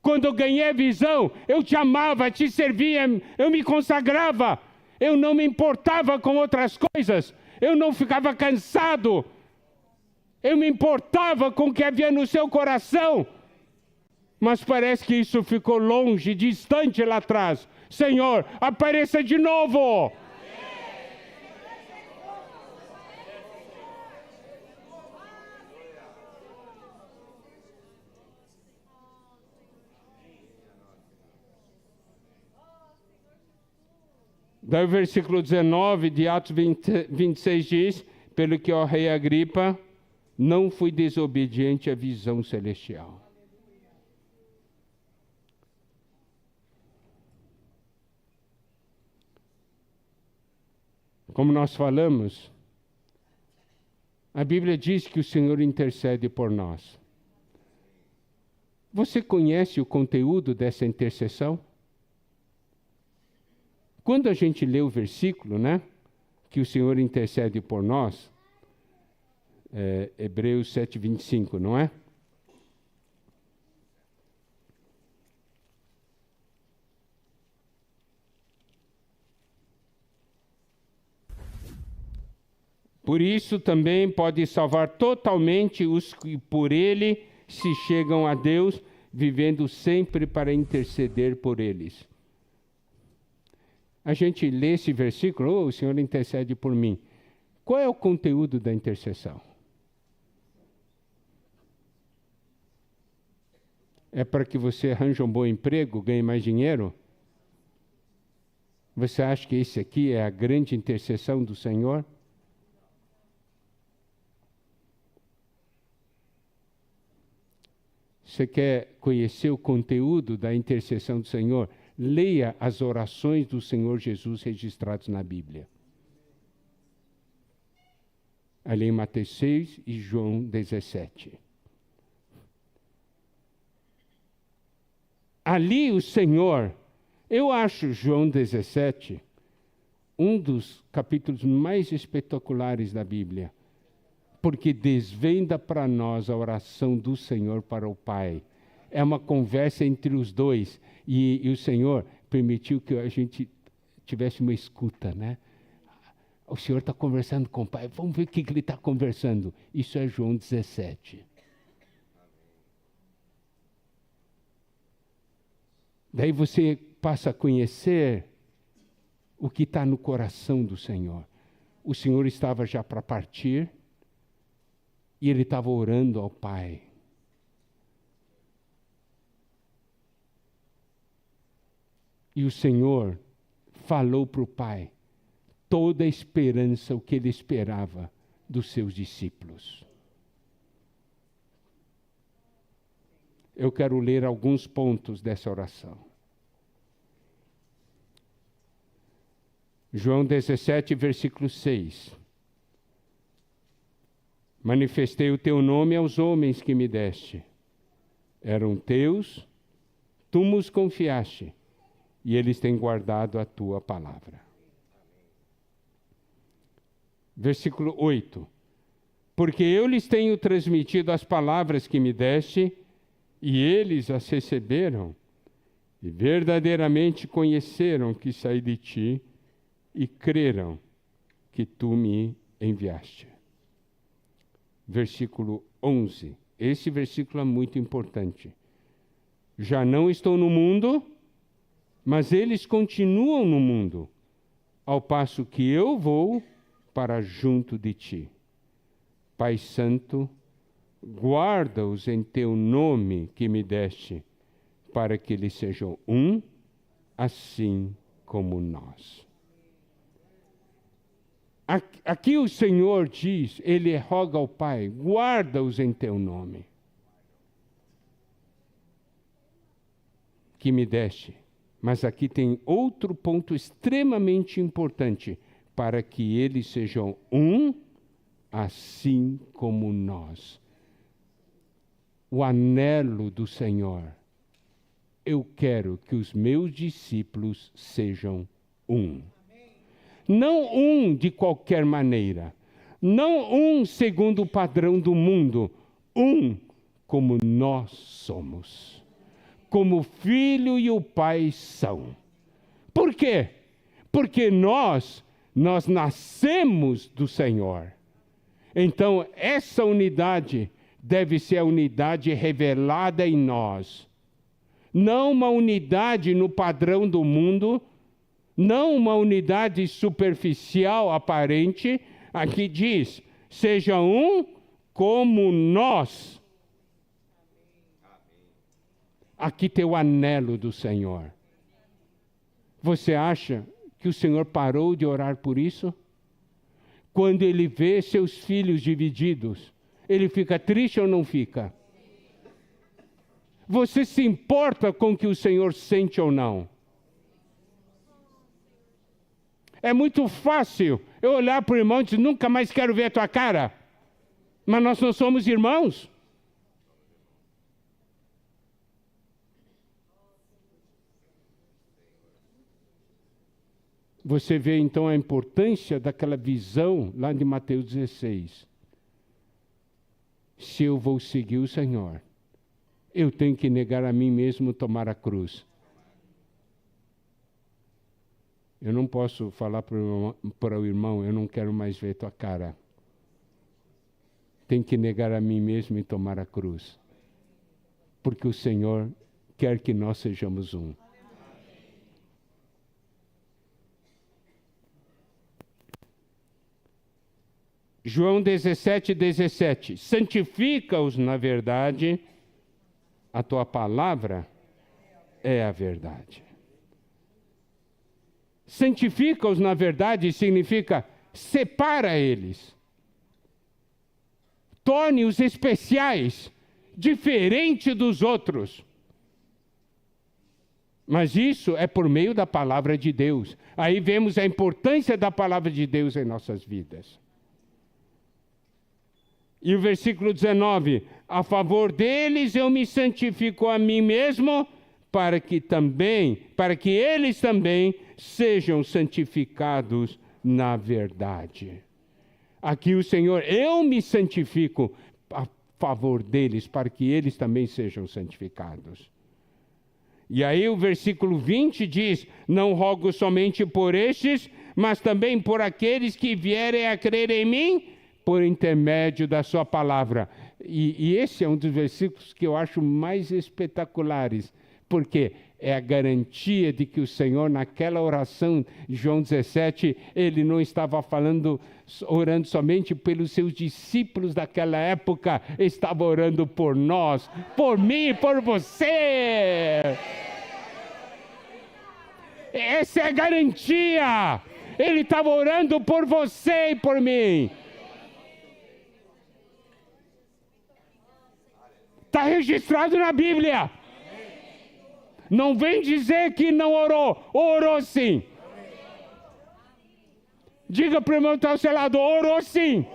Quando eu ganhei a visão, eu te amava, te servia, eu me consagrava. Eu não me importava com outras coisas. Eu não ficava cansado. Eu me importava com o que havia no seu coração. Mas parece que isso ficou longe, distante lá atrás. Senhor, apareça de novo. Daí o versículo 19 de Atos 26 diz, pelo que, ó rei Agripa, não fui desobediente à visão celestial. Como nós falamos, a Bíblia diz que o Senhor intercede por nós. Você conhece o conteúdo dessa intercessão? Quando a gente lê o versículo, né, que o Senhor intercede por nós, Hebreus 7:25, não é? Por isso também pode salvar totalmente os que por ele se chegam a Deus, vivendo sempre para interceder por eles. A gente lê esse versículo, o Senhor intercede por mim. Qual é o conteúdo da intercessão? É para que você arranje um bom emprego, ganhe mais dinheiro? Você acha que esse aqui é a grande intercessão do Senhor? Você quer conhecer o conteúdo da intercessão do Senhor? Leia as orações do Senhor Jesus registradas na Bíblia. Ali em Mateus 6 e João 17. Ali o Senhor, eu acho João 17 um dos capítulos mais espetaculares da Bíblia, porque desvenda para nós a oração do Senhor para o Pai. É uma conversa entre os dois. E o Senhor permitiu que a gente tivesse uma escuta, né? O Senhor está conversando com o Pai. Vamos ver o que ele está conversando. Isso é João 17. Daí você passa a conhecer o que está no coração do Senhor. O Senhor estava já para partir e ele estava orando ao Pai. E o Senhor falou para o Pai toda a esperança, o que ele esperava dos seus discípulos. Eu quero ler alguns pontos dessa oração. João 17, versículo 6. Manifestei o teu nome aos homens que me deste. Eram teus, tu nos confiaste, e eles têm guardado a tua palavra. Versículo 8. Porque eu lhes tenho transmitido as palavras que me deste, e eles as receberam, e verdadeiramente conheceram que saí de ti, e creram que tu me enviaste. Versículo 11. Esse versículo é muito importante. Já não estou no mundo, mas eles continuam no mundo, ao passo que eu vou para junto de ti. Pai Santo, guarda-os em teu nome que me deste, para que eles sejam um, assim como nós. Aqui o Senhor diz, ele roga ao Pai, guarda-os em teu nome, que me deste. Mas aqui tem outro ponto extremamente importante, para que eles sejam um, assim como nós. O anelo do Senhor. Eu quero que os meus discípulos sejam um. Não um de qualquer maneira. Não um segundo o padrão do mundo. Um como nós somos. Como o Filho e o Pai são. Por quê? Porque nós nascemos do Senhor. Então, essa unidade deve ser a unidade revelada em nós. Não uma unidade no padrão do mundo, não uma unidade superficial, aparente. Aqui diz, seja um como nós. Aqui tem o anelo do Senhor. Você acha que o Senhor parou de orar por isso? Quando ele vê seus filhos divididos, ele fica triste ou não fica? Você se importa com o que o Senhor sente ou não? É muito fácil eu olhar para o irmão e dizer, nunca mais quero ver a tua cara. Mas nós não somos irmãos. Você vê então a importância daquela visão lá de Mateus 16. Se eu vou seguir o Senhor, eu tenho que negar a mim mesmo, tomar a cruz. Eu não posso falar para o irmão, eu não quero mais ver tua cara. Tem que negar a mim mesmo e tomar a cruz. Porque o Senhor quer que nós sejamos um. João 17:17. Santifica-os na verdade, a tua palavra é a verdade. Santifica-os na verdade significa separa eles. Torne-os especiais, diferente dos outros. Mas isso é por meio da palavra de Deus. Aí vemos a importância da palavra de Deus em nossas vidas. E o versículo 19, a favor deles eu me santifico a mim mesmo, para que eles também sejam santificados na verdade. Aqui o Senhor, eu me santifico a favor deles, para que eles também sejam santificados. E aí o versículo 20 diz, não rogo somente por estes, mas também por aqueles que vierem a crer em mim, por intermédio da sua palavra. E esse é um dos versículos que eu acho mais espetaculares, porque é a garantia de que o Senhor, naquela oração, João 17, ele não estava orando somente pelos seus discípulos daquela época, estava orando por nós, por mim e por você. Essa é a garantia. Ele estava orando por você e por mim. Está registrado na Bíblia. Não vem dizer que não orou. Orou sim. Diga para o irmão que está ao seu lado, orou sim.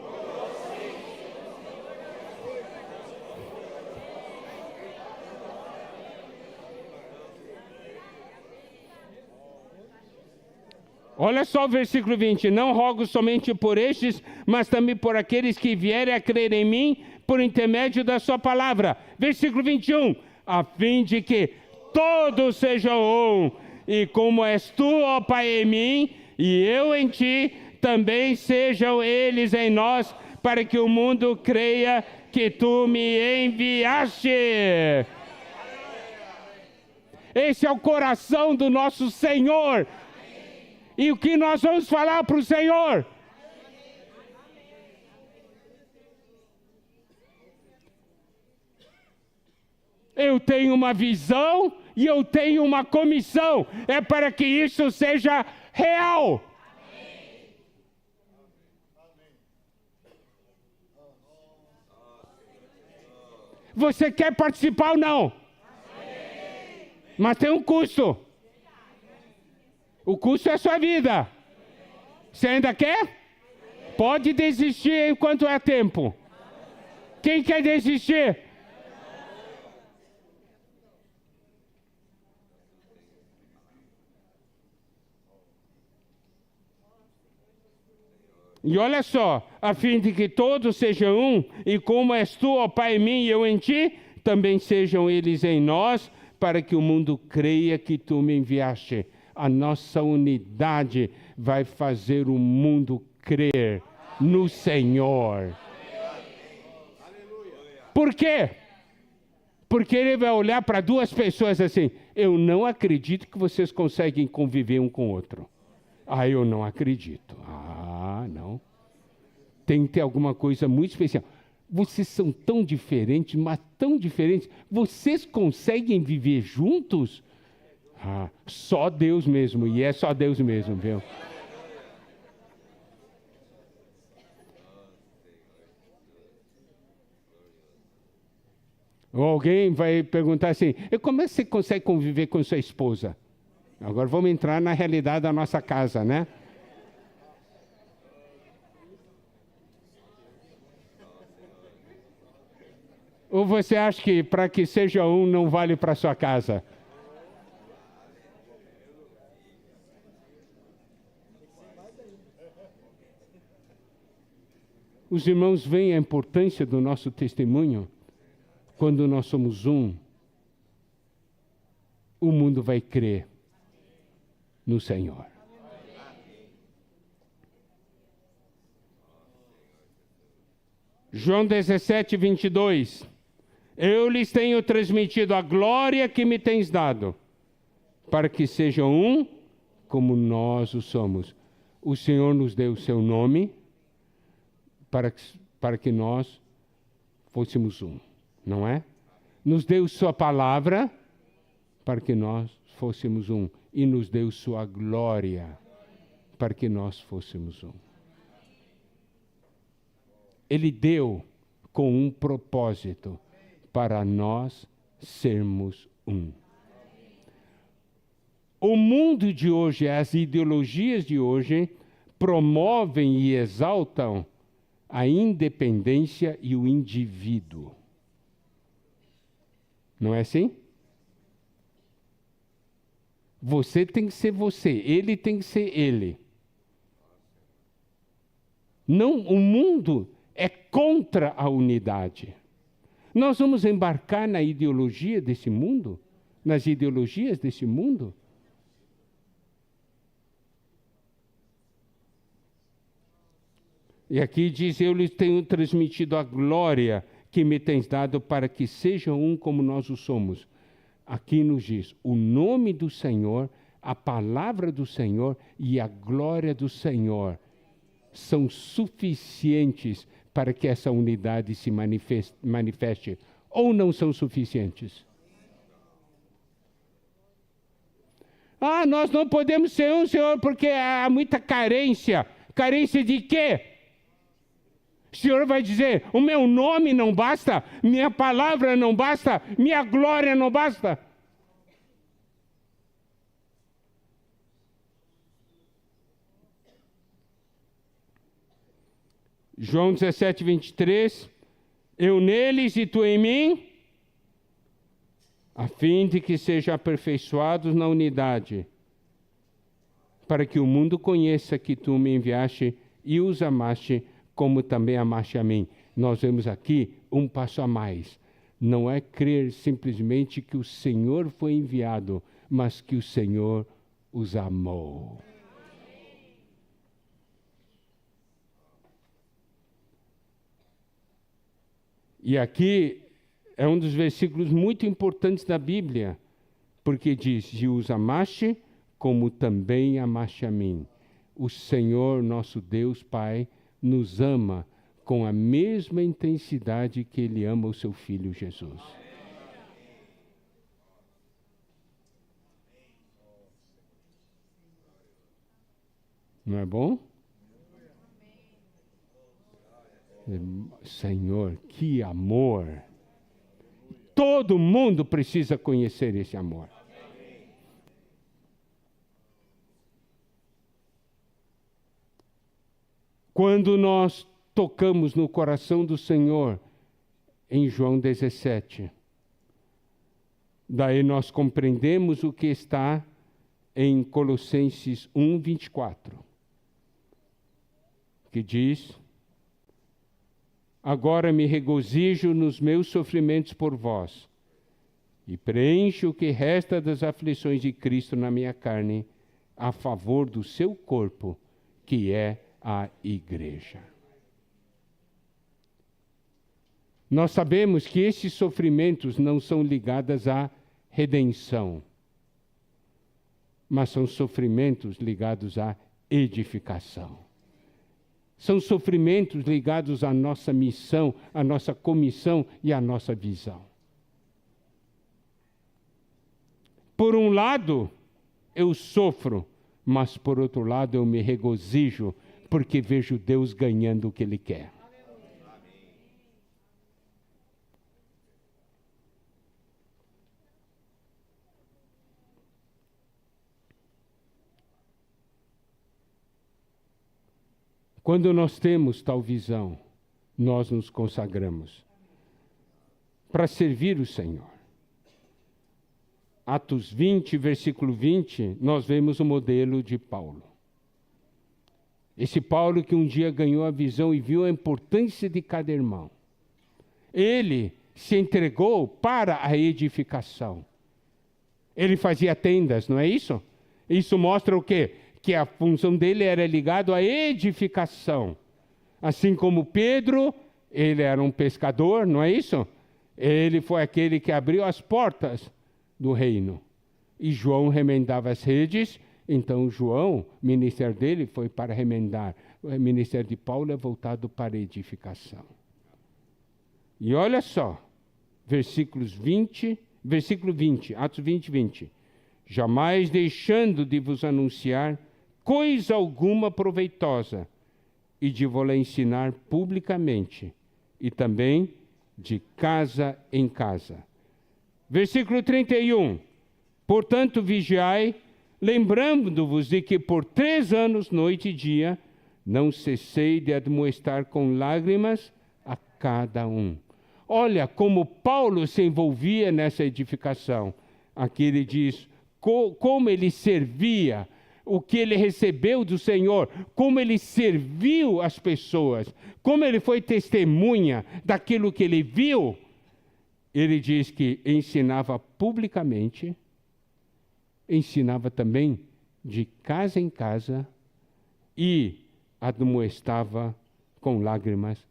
Olha só o versículo 20. Não rogo somente por estes, mas também por aqueles que vierem a crer em mim, por intermédio da sua palavra. Versículo 21. A fim de que todos sejam um, e como és tu, ó Pai, em mim, e eu em ti, também sejam eles em nós, para que o mundo creia que tu me enviaste. Esse é o coração do nosso Senhor. E o que nós vamos falar para o Senhor? eu tenho uma visão e eu tenho uma comissão. É para que isso seja real. Você quer participar ou não? Mas tem um custo. O custo é a sua vida. Você ainda quer? Pode desistir enquanto é tempo. Quem quer desistir? E olha só, a fim de que todos sejam um, e como és tu, ó Pai, em mim e eu em ti, também sejam eles em nós, para que o mundo creia que tu me enviaste. A nossa unidade vai fazer o mundo crer no Senhor. Por quê? Porque ele vai olhar para duas pessoas assim, eu não acredito que vocês conseguem conviver um com o outro. Ah, eu não acredito. Ah, não. Tem que ter alguma coisa muito especial. Vocês são tão diferentes, mas tão diferentes. Vocês conseguem viver juntos? Ah, só Deus mesmo. E é só Deus mesmo, viu? Ou alguém vai perguntar assim, e como é que você consegue conviver com sua esposa? Agora vamos entrar na realidade da nossa casa, né? Ou você acha que para que seja um não vale para sua casa? Os irmãos veem a importância do nosso testemunho. Quando nós somos um, o mundo vai crer no Senhor. João 17, 22. Eu lhes tenho transmitido a glória que me tens dado, para que sejam um como nós o somos. O Senhor nos deu o seu nome para que nós fôssemos um, não é? Nos deu sua palavra para que nós fôssemos um. E nos deu sua glória para que nós fôssemos um. Ele deu com um propósito para nós sermos um. O mundo de hoje, as ideologias de hoje, promovem e exaltam a independência e o indivíduo. Não é assim? Você tem que ser você, ele tem que ser ele. Não, o mundo é contra a unidade. Nós vamos embarcar na ideologia desse mundo? Nas ideologias desse mundo? E aqui diz, eu lhes tenho transmitido a glória que me tens dado para que sejam um como nós o somos. Aqui nos diz, o nome do Senhor, a palavra do Senhor e a glória do Senhor são suficientes para que essa unidade se manifeste, ou não são suficientes? Ah, nós não podemos ser um, Senhor, porque há muita carência. Carência de quê? O Senhor vai dizer, o meu nome não basta, minha palavra não basta, minha glória não basta. João 17, 23, eu neles e tu em mim, a fim de que sejam aperfeiçoados na unidade, para que o mundo conheça que tu me enviaste e os amaste, como também amaste a mim. Nós vemos aqui um passo a mais. Não é crer simplesmente que o Senhor foi enviado, mas que o Senhor os amou. E aqui é um dos versículos muito importantes da Bíblia, porque diz, e os amaste, como também amaste a mim. O Senhor, nosso Deus Pai, nos ama com a mesma intensidade que Ele ama o seu Filho Jesus. Não é bom? Senhor, que amor! Todo mundo precisa conhecer esse amor. Quando nós tocamos no coração do Senhor, em João 17, daí nós compreendemos o que está em Colossenses 1, 24, que diz: agora me regozijo nos meus sofrimentos por vós, e preencho o que resta das aflições de Cristo na minha carne, a favor do seu corpo, que é a igreja. Nós sabemos que esses sofrimentos não são ligados à redenção, mas são sofrimentos ligados à edificação. São sofrimentos ligados à nossa missão, à nossa comissão e à nossa visão. Por um lado, eu sofro, mas por outro lado eu me regozijo, porque vejo Deus ganhando o que Ele quer. Quando nós temos tal visão, nós nos consagramos para servir o Senhor. Atos 20, versículo 20, nós vemos o modelo de Paulo. Esse Paulo que um dia ganhou a visão e viu a importância de cada irmão. Ele se entregou para a edificação. Ele fazia tendas, não é isso? Isso mostra o quê? Que a função dele era ligada à edificação. Assim como Pedro, ele era um pescador, não é isso? Ele foi aquele que abriu as portas do reino. E João remendava as redes, então João, o ministério dele foi para remendar. O ministério de Paulo é voltado para a edificação. E olha só, versículo 20, Atos 20, 20. Jamais deixando de vos anunciar coisa alguma proveitosa, e de vou-la ensinar publicamente, e também de casa em casa. Versículo 31. Portanto, vigiai, lembrando-vos de que por 3 anos, noite e dia, não cessei de admoestar com lágrimas a cada um. Olha como Paulo se envolvia nessa edificação. Aqui ele diz como ele servia, o que ele recebeu do Senhor, como ele serviu as pessoas, como ele foi testemunha daquilo que ele viu. Ele diz que ensinava publicamente, ensinava também de casa em casa e admoestava com lágrimas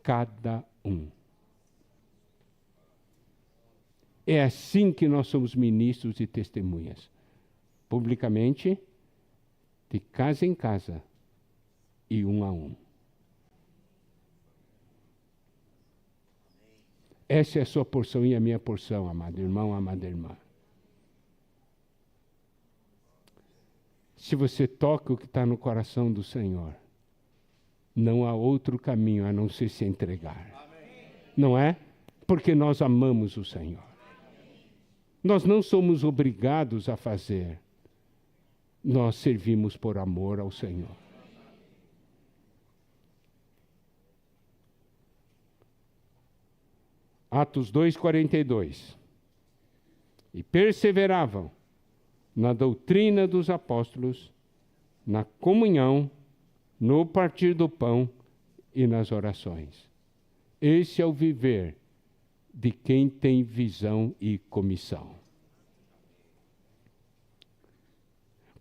cada um. É assim que nós somos ministros e testemunhas. Publicamente, de casa em casa e um a um. Essa é a sua porção e a minha porção, amado irmão, amada irmã. Se você toca o que está no coração do Senhor, não há outro caminho a não ser se entregar. Amém. Não é? Porque nós amamos o Senhor. Nós não somos obrigados a fazer. Nós servimos por amor ao Senhor. Atos 2:42. E perseveravam na doutrina dos apóstolos, na comunhão, no partir do pão e nas orações. Esse é o viver de quem tem visão e comissão.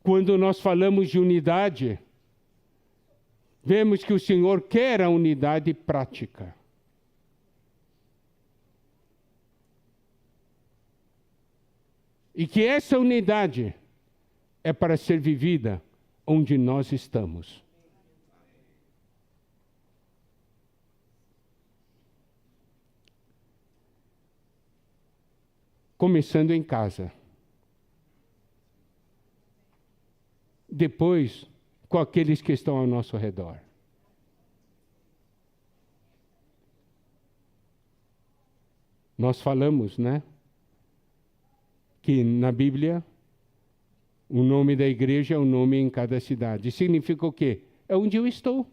Quando nós falamos de unidade, vemos que o Senhor quer a unidade prática. E que essa unidade é para ser vivida onde nós estamos. Começando em casa. Depois, com aqueles que estão ao nosso redor. Nós falamos, né? Que na Bíblia, o nome da igreja é o nome em cada cidade. Significa o quê? É onde eu estou.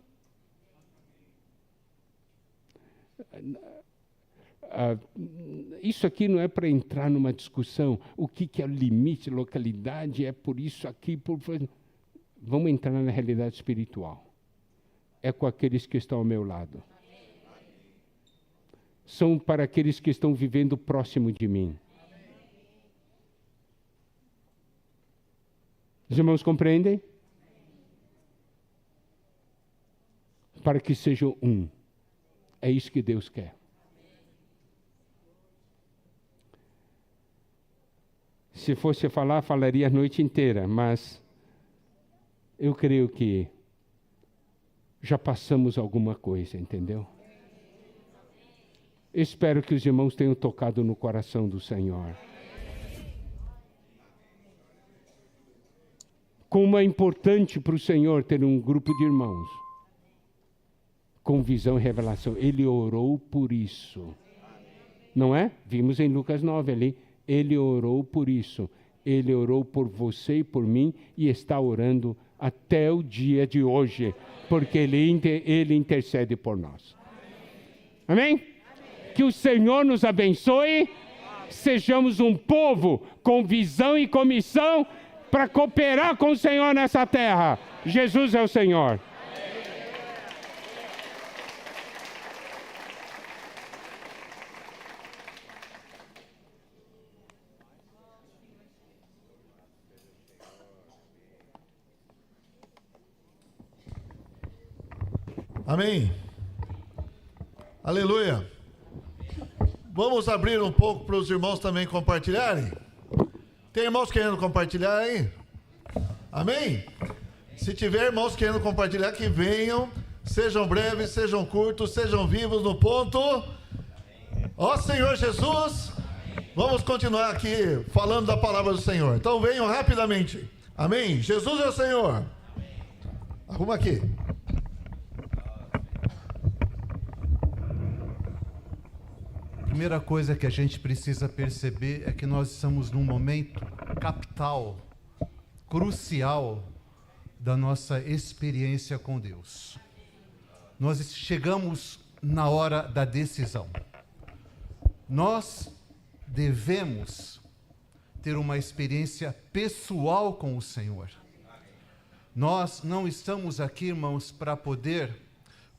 Isso aqui não é para entrar numa discussão. O que é o limite, localidade, é por isso aqui. Vamos entrar na realidade espiritual. É com aqueles que estão ao meu lado. São para aqueles que estão vivendo próximo de mim. Os irmãos compreendem? Para que sejam um. É isso que Deus quer. Se fosse falar, falaria a noite inteira, mas eu creio que já passamos alguma coisa, entendeu? Espero que os irmãos tenham tocado no coração do Senhor. Como é importante para o Senhor ter um grupo de irmãos com visão e revelação. Ele orou por isso. Não é? Vimos em Lucas 9 ali. Ele orou por isso. Ele orou por você e por mim e está orando até o dia de hoje, porque ele intercede por nós. Amém? Que o Senhor nos abençoe. Sejamos um povo com visão e comissão para cooperar com o Senhor nessa terra. Jesus é o Senhor. Amém. Aleluia. Vamos abrir um pouco para os irmãos também compartilharem. Tem irmãos querendo compartilhar aí? Amém? Se tiver irmãos querendo compartilhar, que venham. Sejam breves, sejam curtos, sejam vivos no ponto. Ó Senhor Jesus. Vamos continuar aqui falando da palavra do Senhor. Então venham rapidamente. Amém? Jesus é o Senhor. Arruma aqui. A primeira coisa que a gente precisa perceber é que nós estamos num momento capital, crucial da nossa experiência com Deus. Nós chegamos na hora da decisão. Nós devemos ter uma experiência pessoal com o Senhor. Nós não estamos aqui, irmãos, para poder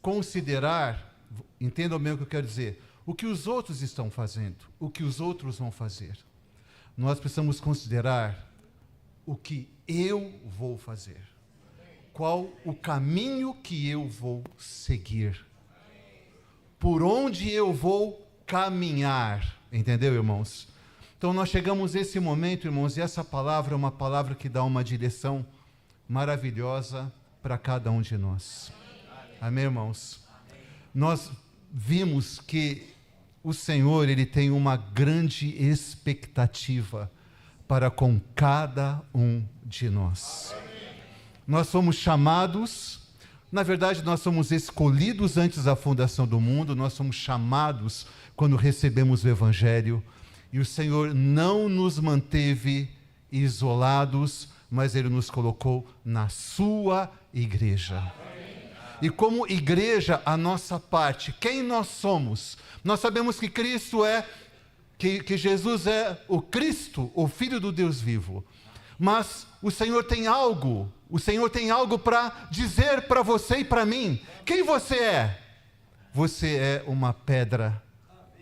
considerar, entendam bem o que eu quero dizer, o que os outros estão fazendo, o que os outros vão fazer. Nós precisamos considerar o que eu vou fazer. Qual o caminho que eu vou seguir. Por onde eu vou caminhar. Entendeu, irmãos? Então nós chegamos a esse momento, irmãos, e essa palavra é uma palavra que dá uma direção maravilhosa para cada um de nós. Amém, irmãos? Nós vimos que o Senhor, Ele tem uma grande expectativa para com cada um de nós. Nós fomos chamados, na verdade nós somos escolhidos antes da fundação do mundo, nós somos chamados quando recebemos o Evangelho, e o Senhor não nos manteve isolados, mas Ele nos colocou na sua igreja. E como igreja, a nossa parte, quem nós somos? Nós sabemos que Cristo que Jesus é o Cristo, o Filho do Deus vivo. Mas o Senhor tem algo para dizer para você e para mim. Quem você é? Você é uma pedra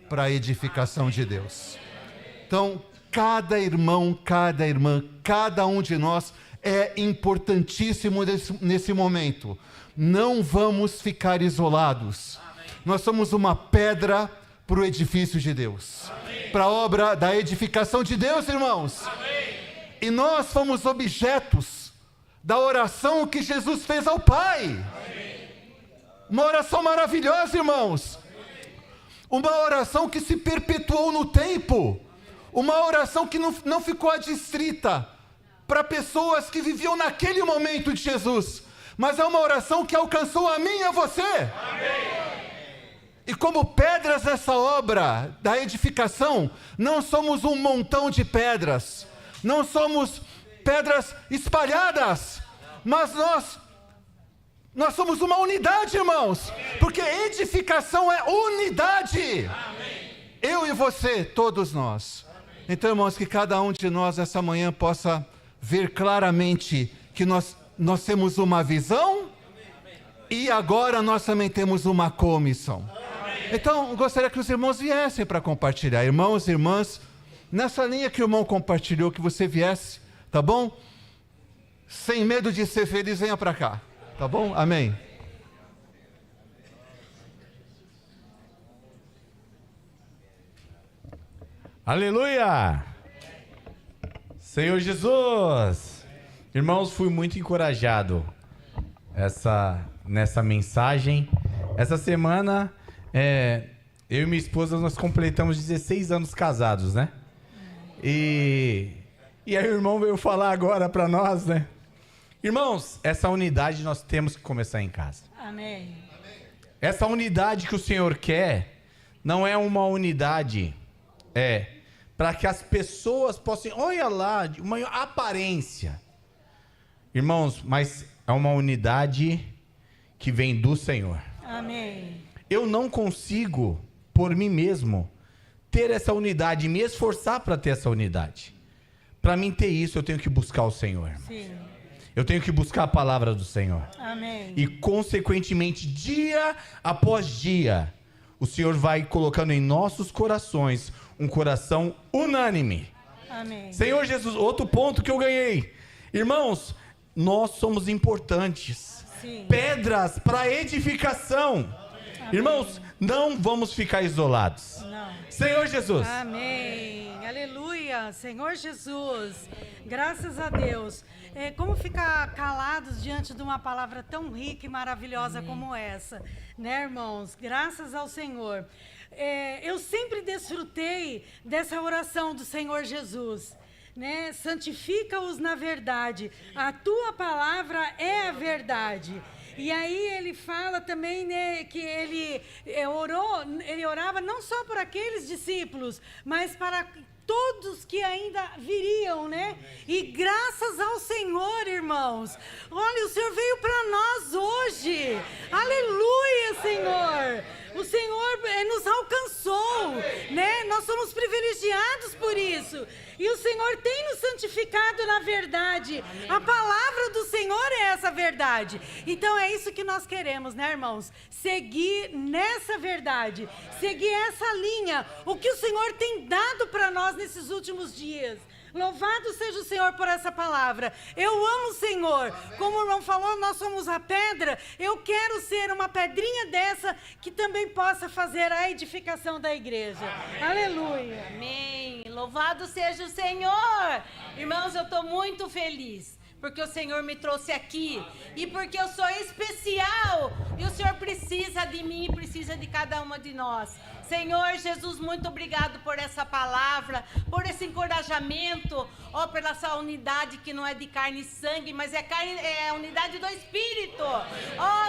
para a edificação de Deus. Então, cada irmão, cada irmã, cada um de nós é importantíssimo nesse momento. Não vamos ficar isolados. Nós somos uma pedra para o edifício de Deus. Para a obra da edificação de Deus, irmãos. Amém. E nós fomos objetos da oração que Jesus fez ao Pai. Amém. Uma oração maravilhosa, irmãos. Uma oração que se perpetuou no tempo. Uma oração que não ficou adstrita para pessoas que viviam naquele momento de Jesus, mas é uma oração que alcançou a mim e a você. E como pedras nessa obra da edificação, não somos um montão de pedras, não somos pedras espalhadas, mas nós somos uma unidade, irmãos, porque edificação é unidade. Eu e você, todos nós. Então, irmãos, que cada um de nós essa manhã possa ver claramente que nós temos uma visão e agora nós também temos uma comissão. Então, gostaria que os irmãos viessem para compartilhar. Irmãos e irmãs, nessa linha que o irmão compartilhou, que você viesse, tá bom? Sem medo de ser feliz, venha para cá, tá bom? Amém. Aleluia! Senhor Jesus! Irmãos, fui muito encorajado nessa mensagem. Essa semana, eu e minha esposa, nós completamos 16 anos casados, né? E aí o irmão veio falar agora para nós, né? Irmãos, essa unidade nós temos que começar em casa. Amém. Essa unidade que o Senhor quer, não é uma unidade, para que as pessoas possam, olha lá, uma aparência. Irmãos, mas é uma unidade que vem do Senhor. Amém. Eu não consigo, por mim mesmo, ter essa unidade, me esforçar para ter essa unidade. Para mim ter isso, eu tenho que buscar o Senhor, irmãos. Sim. Eu tenho que buscar a palavra do Senhor. Amém. E, consequentemente, dia após dia, o Senhor vai colocando em nossos corações um coração unânime. Amém. Senhor Jesus, outro ponto que eu ganhei. Irmãos, nós somos importantes. Sim. Pedras para edificação. Amém. Irmãos, não vamos ficar isolados. Não. Senhor Jesus. Amém. Aleluia. Senhor Jesus. Graças a Deus. Como ficar calados diante de uma palavra tão rica e maravilhosa como essa, né, irmãos? Graças ao Senhor. Eu sempre desfrutei dessa oração do Senhor Jesus, né? Santifica-os na verdade. A tua palavra é a verdade. E aí ele fala também, né, que ele orava não só por aqueles discípulos, mas para todos que ainda viriam, né? E graças ao Senhor, irmãos, olha, o Senhor veio para nós hoje. Aleluia, Senhor. O Senhor nos alcançou, né? Nós somos privilegiados por isso. E o Senhor tem nos santificado na verdade. Amém. A palavra do Senhor é essa verdade. Então é isso que nós queremos, né, irmãos? Seguir nessa verdade, seguir essa linha, o que o Senhor tem dado para nós nesses últimos dias. Louvado seja o Senhor por essa palavra. Eu amo o Senhor. Como o irmão falou, nós somos a pedra. Eu quero ser uma pedrinha dessa que também possa fazer a edificação da igreja. Aleluia. Amém. Louvado seja o Senhor. Irmãos, eu estou muito feliz. Porque o Senhor me trouxe aqui. E porque eu sou especial. E o Senhor precisa de mim e precisa de cada uma de nós. Senhor Jesus, muito obrigado por essa palavra, por esse encorajamento, pela essa unidade que não é de carne e sangue, mas é a unidade do Espírito.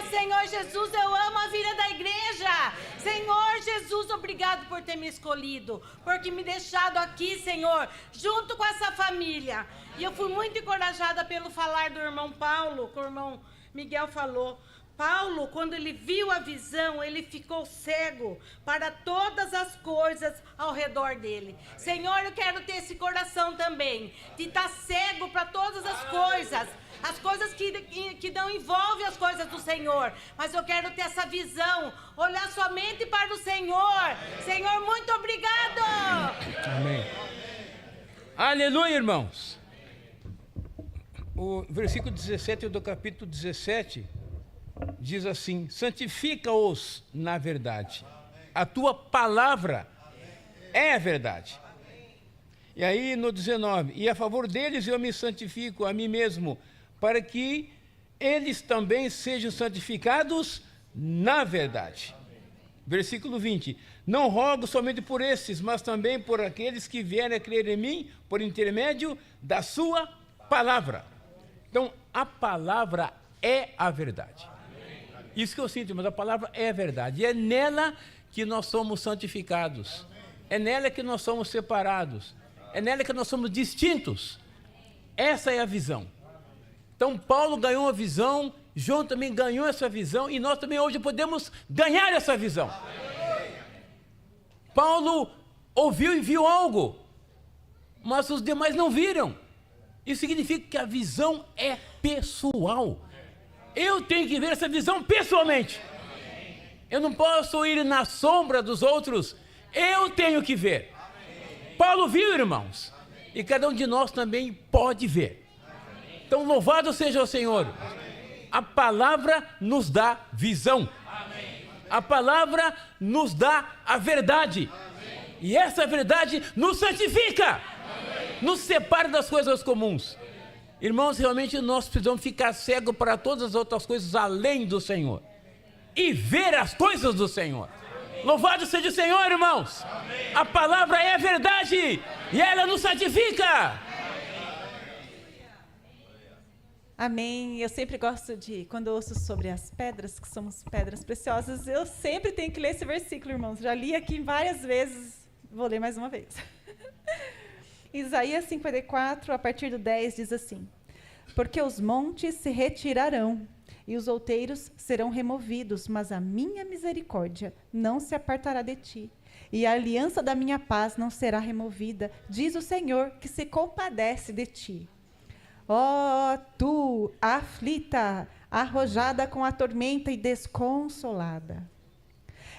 Senhor Jesus, eu amo a vida da igreja. Senhor Jesus, obrigado por ter me escolhido, por ter me deixado aqui, Senhor, junto com essa família. E eu fui muito encorajada pelo falar do irmão Paulo, que o irmão Miguel falou. Paulo, quando ele viu a visão, ele ficou cego para todas as coisas ao redor dele. Senhor, eu quero ter esse coração também, de estar cego para todas as coisas que não envolvem as coisas do Senhor. Mas eu quero ter essa visão, olhar somente para o Senhor. Senhor, muito obrigado. Amém. Aleluia, irmãos. O versículo 17 do capítulo 17... diz assim: santifica-os na verdade. A tua palavra é a verdade. E aí no 19, e a favor deles eu me santifico a mim mesmo, para que eles também sejam santificados na verdade. Versículo 20, não rogo somente por esses, mas também por aqueles que vierem a crer em mim, por intermédio da sua palavra. Então, a palavra é a verdade. Isso que eu sinto, mas a palavra é a verdade. E é nela que nós somos santificados. É nela que nós somos separados. É nela que nós somos distintos. Essa é a visão. Então, Paulo ganhou uma visão, João também ganhou essa visão, e nós também hoje podemos ganhar essa visão. Paulo ouviu e viu algo, mas os demais não viram. Isso significa que a visão é pessoal. Eu tenho que ver essa visão pessoalmente. Eu não posso ir na sombra dos outros, eu tenho que ver. Paulo viu, irmãos, e cada um de nós também pode ver. Então, louvado seja o Senhor. A palavra nos dá visão. A palavra nos dá a verdade. E essa verdade nos santifica. Nos separa das coisas comuns. Irmãos, realmente nós precisamos ficar cegos para todas as outras coisas além do Senhor. E ver as coisas do Senhor. Louvado seja o Senhor, irmãos. A palavra é a verdade. E ela nos santifica. Amém. Eu sempre gosto de, quando eu ouço sobre as pedras, que somos pedras preciosas, eu sempre tenho que ler esse versículo, irmãos. Já li aqui várias vezes, vou ler mais uma vez. Isaías 54, a partir do 10, diz assim: porque os montes se retirarão e os outeiros serão removidos, mas a minha misericórdia não se apartará de ti, e a aliança da minha paz não será removida, diz o Senhor, que se compadece de ti. Ó, tu, aflita, arrojada com a tormenta e desconsolada.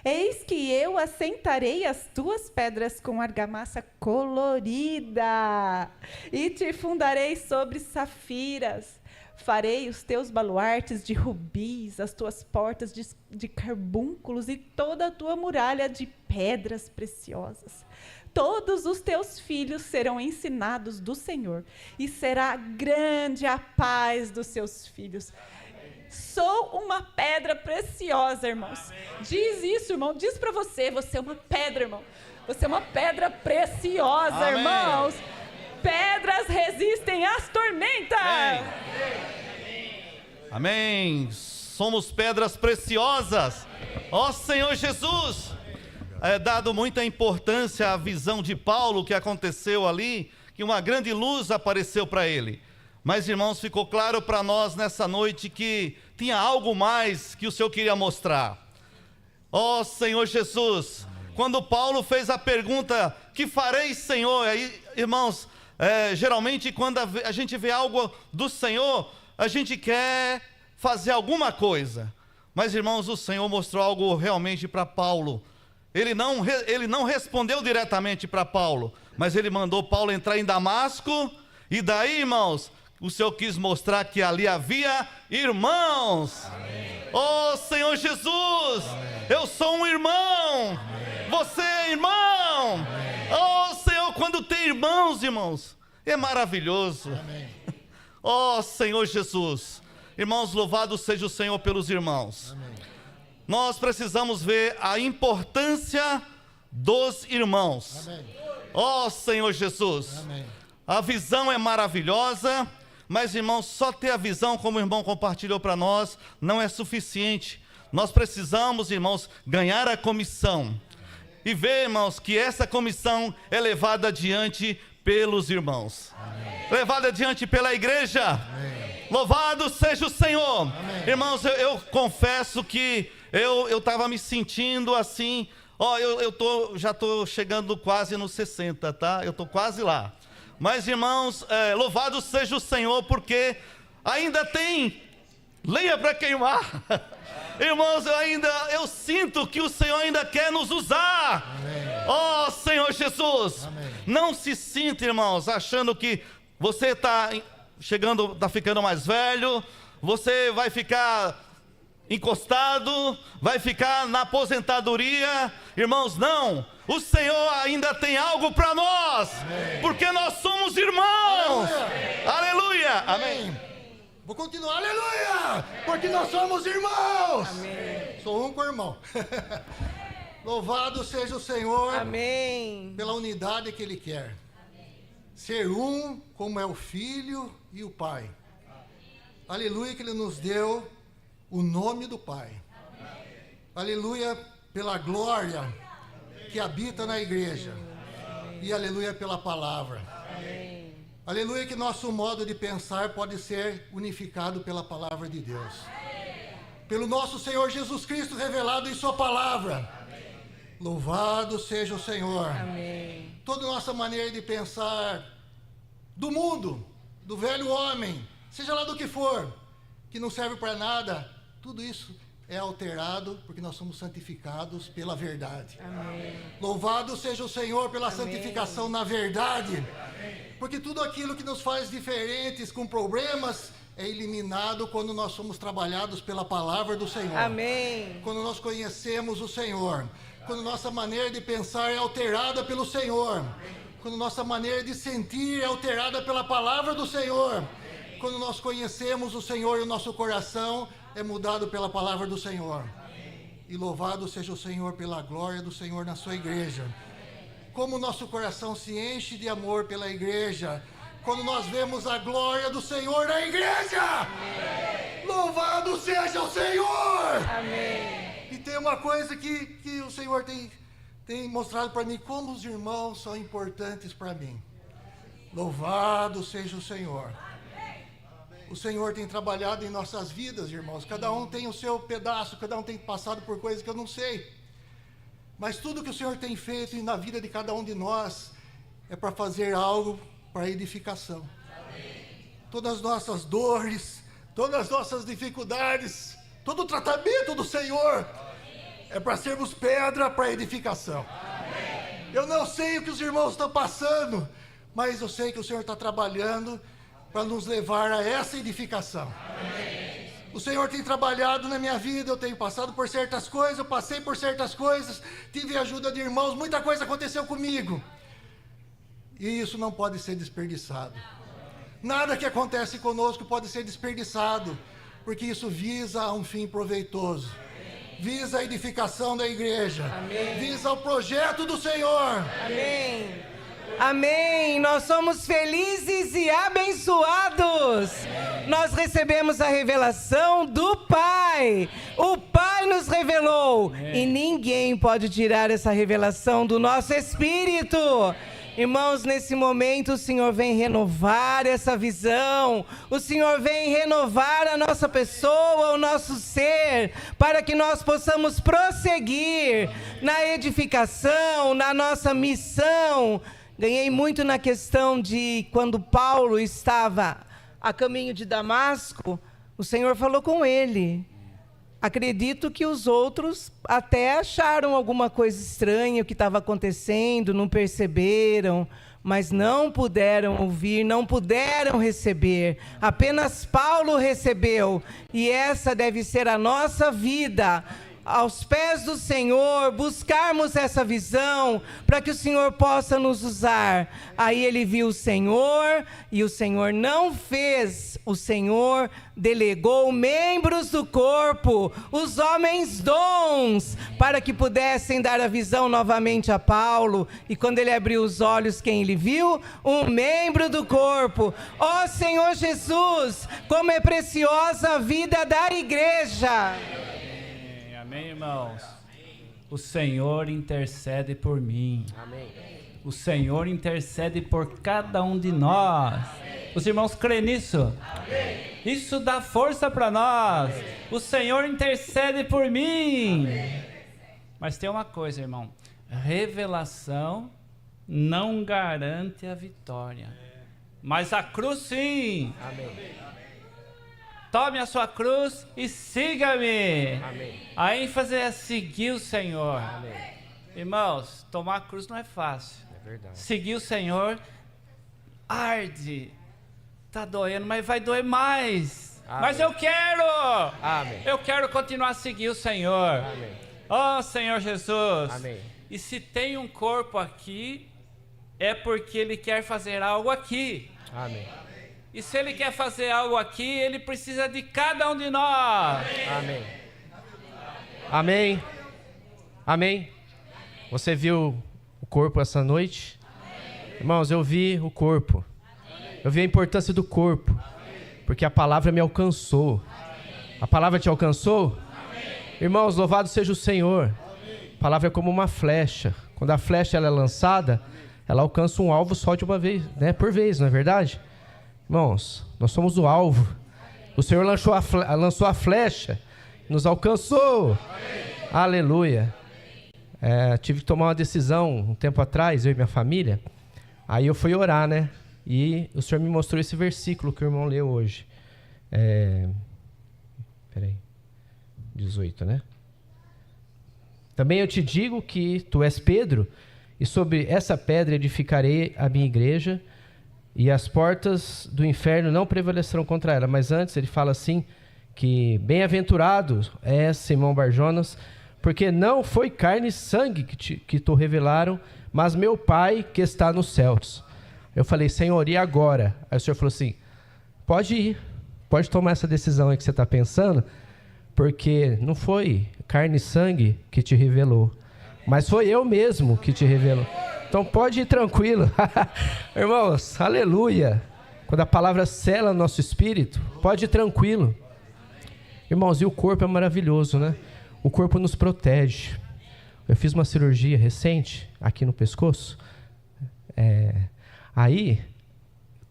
Eis que eu assentarei as tuas pedras com argamassa colorida, e te fundarei sobre safiras. Farei os teus baluartes de rubis, as tuas portas de carbúnculos e toda a tua muralha de pedras preciosas. Todos os teus filhos serão ensinados do Senhor, e será grande a paz dos seus filhos. Sou uma pedra preciosa, irmãos. Diz isso, irmão. Diz para você, você é uma pedra, irmão. Você é uma pedra preciosa, amém, irmãos. Pedras resistem às tormentas. Amém. Somos pedras preciosas. Ó Senhor Jesus. É dado muita importância à visão de Paulo que aconteceu ali, que uma grande luz apareceu para ele. Mas, irmãos, ficou claro para nós nessa noite que tinha algo mais que o Senhor queria mostrar. Ó Senhor Jesus, quando Paulo fez a pergunta, que farei, Senhor? Aí, irmãos, geralmente quando a gente vê algo do Senhor, a gente quer fazer alguma coisa. Mas, irmãos, o Senhor mostrou algo realmente para Paulo. Ele não respondeu diretamente para Paulo, mas ele mandou Paulo entrar em Damasco, e daí, irmãos, o Senhor quis mostrar que ali havia irmãos. Oh Senhor Jesus, amém, eu sou um irmão, amém, você é irmão. Amém. Oh Senhor, quando tem irmãos, irmãos, é maravilhoso. Oh Senhor Jesus, irmãos, louvado seja o Senhor pelos irmãos. Amém. Nós precisamos ver a importância dos irmãos. Ó Senhor Jesus, amém, a visão é maravilhosa, mas, irmãos, só ter a visão, como o irmão compartilhou para nós, não é suficiente. Nós precisamos, irmãos, ganhar a comissão e ver, irmãos, que essa comissão é levada adiante pelos irmãos, amém, levada adiante pela igreja. Amém. Louvado seja o Senhor. Amém. Irmãos, eu confesso que eu estava me sentindo assim, já estou chegando quase nos 60, tá? Eu estou quase lá. Mas, irmãos, louvado seja o Senhor, porque ainda tem lenha para queimar. Irmãos, eu sinto que o Senhor ainda quer nos usar. Ó Senhor Jesus, amém, não se sinta, irmãos, achando que você está ficando mais velho, você vai ficar encostado, vai ficar na aposentadoria. Irmãos, não, o Senhor ainda tem algo para nós, amém, porque nós somos irmãos. Aleluia, amém. Vou continuar, aleluia, porque nós somos irmãos. Amém. Sou um com o irmão. Louvado seja o Senhor, amém, pela unidade que Ele quer. Ser um como é o Filho e o Pai. Aleluia que Ele nos deu o nome do Pai. Aleluia pela glória que habita na igreja. E aleluia pela palavra. Aleluia que nosso modo de pensar pode ser unificado pela palavra de Deus. Pelo nosso Senhor Jesus Cristo revelado em sua palavra. Louvado seja o Senhor. Amém. Toda nossa maneira de pensar do mundo, do velho homem, seja lá do que for, que não serve para nada, tudo isso é alterado porque nós somos santificados pela verdade. Amém. Louvado seja o Senhor pela santificação na verdade, porque tudo aquilo que nos faz diferentes, com problemas, é eliminado quando nós somos trabalhados pela palavra do Senhor. Amém. Quando nós conhecemos o Senhor, quando nossa maneira de pensar é alterada pelo Senhor, quando nossa maneira de sentir é alterada pela palavra do Senhor, quando nós conhecemos o Senhor e o nosso coração é mudado pela palavra do Senhor. E louvado seja o Senhor pela glória do Senhor na sua igreja. Como o nosso coração se enche de amor pela igreja, quando nós vemos a glória do Senhor na igreja. Amém. Louvado seja o Senhor! Amém. E tem uma coisa que o Senhor tem mostrado para mim, como os irmãos são importantes para mim. Louvado seja o Senhor. O Senhor tem trabalhado em nossas vidas, irmãos. Cada um tem o seu pedaço, cada um tem passado por coisas que eu não sei. Mas tudo que o Senhor tem feito na vida de cada um de nós é para fazer algo para edificação. Todas as nossas dores, todas as nossas dificuldades, todo o tratamento do Senhor é para sermos pedra para edificação. Eu não sei o que os irmãos estão passando, mas eu sei que o Senhor está trabalhando para nos levar a essa edificação. O Senhor tem trabalhado na minha vida, eu tenho passado por certas coisas, eu passei por certas coisas, tive ajuda de irmãos, muita coisa aconteceu comigo. E isso não pode ser desperdiçado. Nada que acontece conosco pode ser desperdiçado, porque isso visa um fim proveitoso. Visa a edificação da igreja. Amém. Visa o projeto do Senhor. Amém. Amém. Nós somos felizes e abençoados. Nós recebemos a revelação do Pai. O Pai nos revelou. E ninguém pode tirar essa revelação do nosso espírito. Irmãos, nesse momento o Senhor vem renovar essa visão, o Senhor vem renovar a nossa pessoa, o nosso ser, para que nós possamos prosseguir na edificação, na nossa missão. Ganhei muito na questão de quando Paulo estava a caminho de Damasco, o Senhor falou com ele. Acredito que os outros até acharam alguma coisa estranha o que estava acontecendo, não perceberam, mas não puderam ouvir, não puderam receber. Apenas Paulo recebeu, e essa deve ser a nossa vida. Aos pés do Senhor, buscarmos essa visão para que o Senhor possa nos usar. Aí ele viu o Senhor e o Senhor não fez, o Senhor delegou membros do corpo, os homens dons, para que pudessem dar a visão novamente a Paulo. E quando ele abriu os olhos, quem ele viu? Um membro do corpo. Ó Senhor Jesus, como é preciosa a vida da igreja. Amém, irmãos? O Senhor intercede por mim. Amém. O Senhor intercede por cada um de nós. Amém. Os irmãos creem nisso? Amém. Isso dá força para nós. Amém. O Senhor intercede por mim. Amém. Mas tem uma coisa, irmão. Revelação não garante a vitória. Mas a cruz sim. Amém. Tome a sua cruz e siga-me. Amém. A ênfase é seguir o Senhor. Amém. Irmãos, tomar a cruz não é fácil. É verdade. Seguir o Senhor arde. Está doendo, mas vai doer mais. Amém. Mas eu quero. Amém. Eu quero continuar a seguir o Senhor. Amém. Oh, Senhor Jesus. Amém. E se tem um corpo aqui, é porque Ele quer fazer algo aqui. Amém. E se Ele quer fazer algo aqui, Ele precisa de cada um de nós. Amém. Amém. Amém. Você viu o corpo essa noite? Irmãos, eu vi o corpo. Eu vi a importância do corpo. porque a palavra me alcançou. A palavra te alcançou? Irmãos, louvado seja o Senhor. A palavra é como uma flecha. Quando a flecha ela é lançada, ela alcança um alvo só de uma vez, né? Por vez, não é verdade? Irmãos, nós somos o alvo. O Senhor lançou a flecha, nos alcançou. Aleluia. Tive que tomar uma decisão um tempo atrás, eu e minha família. Aí eu fui orar, né? E o Senhor me mostrou esse versículo que o irmão leu hoje. Peraí. 18, né? Também eu te digo que tu és Pedro, e sobre essa pedra edificarei a minha igreja, e as portas do inferno não prevalecerão contra ela. Mas antes ele fala assim, que bem-aventurado é Simão Barjonas, porque não foi carne e sangue que te revelaram, mas meu Pai que está nos céus. Eu falei, Senhor, e agora? Aí o Senhor falou assim, pode ir, pode tomar essa decisão aí que você está pensando, porque não foi carne e sangue que te revelou, mas foi eu mesmo que te revelou. Então pode ir tranquilo. Irmãos, aleluia. Quando a palavra sela nosso espírito, pode ir tranquilo. Irmãos, e o corpo é maravilhoso, né? O corpo nos protege. Eu fiz uma cirurgia recente aqui no pescoço. Aí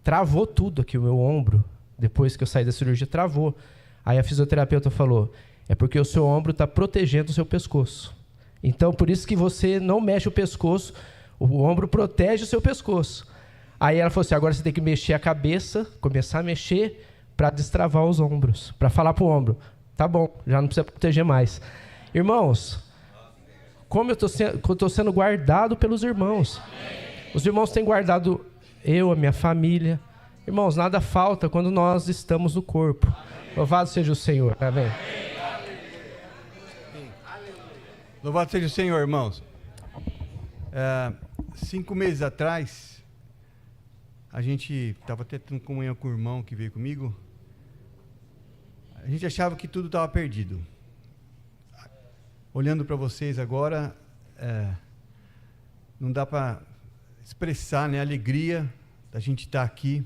travou tudo aqui, o meu ombro. Depois que eu saí da cirurgia, travou. Aí a fisioterapeuta falou, é porque o seu ombro está protegendo o seu pescoço. Então, por isso que você não mexe o pescoço, o ombro protege o seu pescoço. Aí ela falou assim, agora você tem que mexer a cabeça, começar a mexer para destravar os ombros, para falar para o ombro, tá bom, já não precisa proteger mais. Irmãos, como eu estou sendo guardado pelos irmãos. Os irmãos têm guardado eu, a minha família. Irmãos, nada falta quando nós estamos no corpo. Louvado seja o Senhor. Amém. Louvado seja o Senhor, irmãos. 5 meses atrás, a gente estava até tendo comunhão com o irmão que veio comigo. A gente achava que tudo estava perdido. Olhando para vocês agora, não dá para expressar, né, a alegria da gente estar aqui,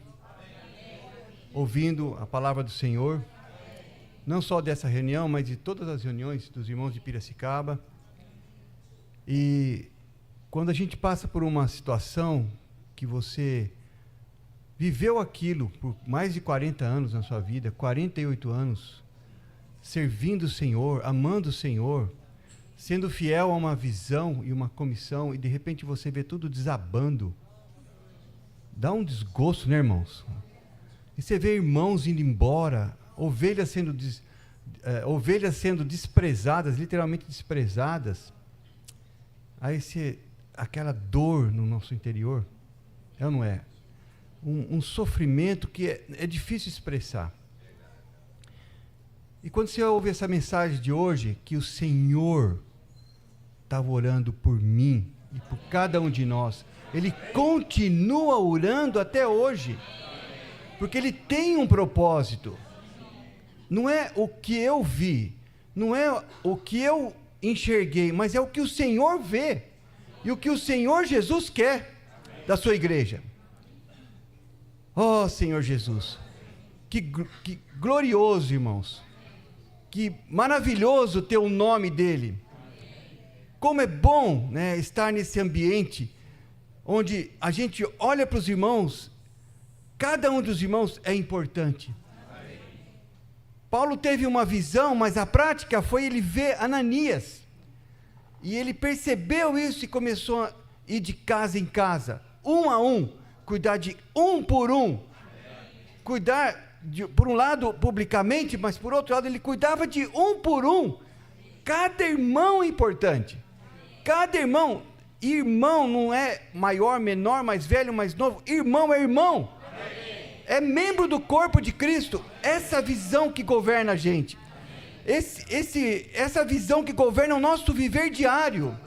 ouvindo a palavra do Senhor, não só dessa reunião, mas de todas as reuniões dos irmãos de Piracicaba. E quando a gente passa por uma situação que você viveu aquilo por mais de 40 anos na sua vida, 48 anos, servindo o Senhor, amando o Senhor, sendo fiel a uma visão e uma comissão, e de repente você vê tudo desabando, dá um desgosto, né, irmãos? E você vê irmãos indo embora, ovelhas sendo desprezadas, literalmente desprezadas. Aí aquela dor no nosso interior, é ou não é? Um sofrimento que é difícil expressar. E quando você ouve essa mensagem de hoje, que o Senhor estava orando por mim e por cada um de nós, Ele continua orando até hoje, porque Ele tem um propósito. Não é o que eu vi, não é o que eu enxerguei, mas é o que o Senhor vê e o que o Senhor Jesus quer da sua igreja. Oh, Senhor Jesus, que glorioso, irmãos, que maravilhoso ter o nome dEle. Como é bom, né, estar nesse ambiente onde a gente olha para os irmãos, cada um dos irmãos é importante. Paulo teve uma visão, mas a prática foi ele ver Ananias. E ele percebeu isso e começou a ir de casa em casa, um a um, cuidar de um por um. Cuidar, por um lado, publicamente, mas por outro lado, ele cuidava de um por um. Cada irmão é importante. Cada irmão não é maior, menor, mais velho, mais novo. Irmão é irmão. É membro do corpo de Cristo. Essa visão que governa a gente. Essa visão que governa o nosso viver diário.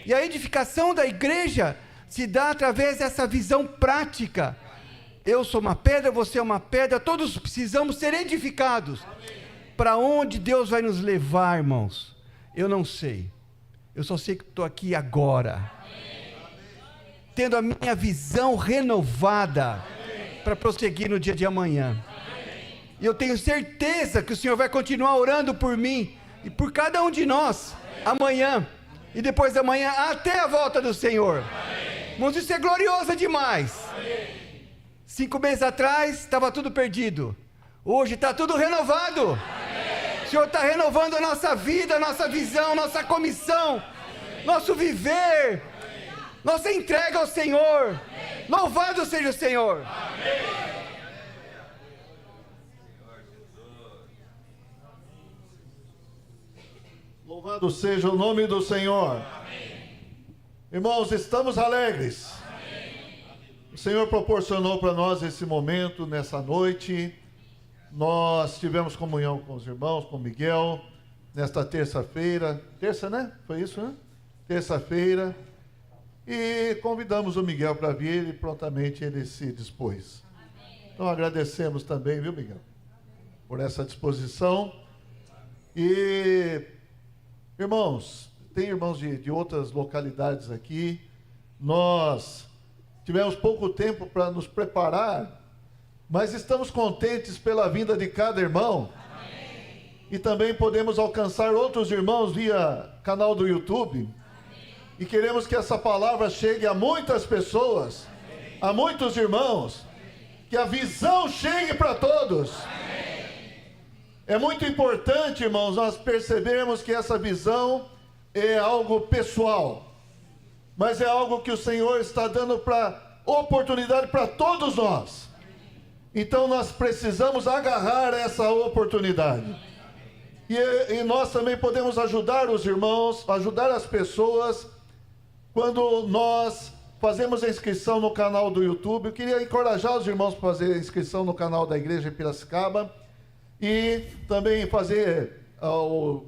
E a edificação da igreja se dá através dessa visão prática. Eu sou uma pedra, você é uma pedra, todos precisamos ser edificados. Para onde Deus vai nos levar, irmãos? Eu não sei. Eu só sei que estou aqui agora. Tendo a minha visão renovada para prosseguir no dia de amanhã. E eu tenho certeza que o Senhor vai continuar orando por mim e por cada um de nós, amanhã e depois da manhã, até a volta do Senhor. Irmãos, isso é glorioso demais. 5 meses atrás estava tudo perdido. Hoje está tudo renovado. O Senhor está renovando a nossa vida, a nossa visão, nossa comissão, nosso viver, nossa entrega ao Senhor. Louvado seja o Senhor. Louvado seja o nome do Senhor. Irmãos, estamos alegres. O Senhor proporcionou para nós esse momento, nessa noite. Nós tivemos comunhão com os irmãos, com Miguel, nesta terça-feira. Terça, né? Foi isso, né? Terça-feira. E convidamos o Miguel para vir e prontamente ele se dispôs. Então agradecemos também, viu, Miguel, por essa disposição. E, irmãos, tem irmãos de outras localidades aqui. Nós tivemos pouco tempo para nos preparar, mas estamos contentes pela vinda de cada irmão. Amém. E também podemos alcançar outros irmãos via canal do YouTube. Amém. E queremos que essa palavra chegue a muitas pessoas, amém, a muitos irmãos, que a visão chegue para todos. Amém. É muito importante, irmãos, nós percebermos que essa visão é algo pessoal, mas é algo que o Senhor está dando para oportunidade para todos nós. Então nós precisamos agarrar essa oportunidade. E nós também podemos ajudar os irmãos, ajudar as pessoas, quando nós fazemos a inscrição no canal do YouTube. Eu queria encorajar os irmãos para fazer a inscrição no canal da Igreja em Piracicaba. E também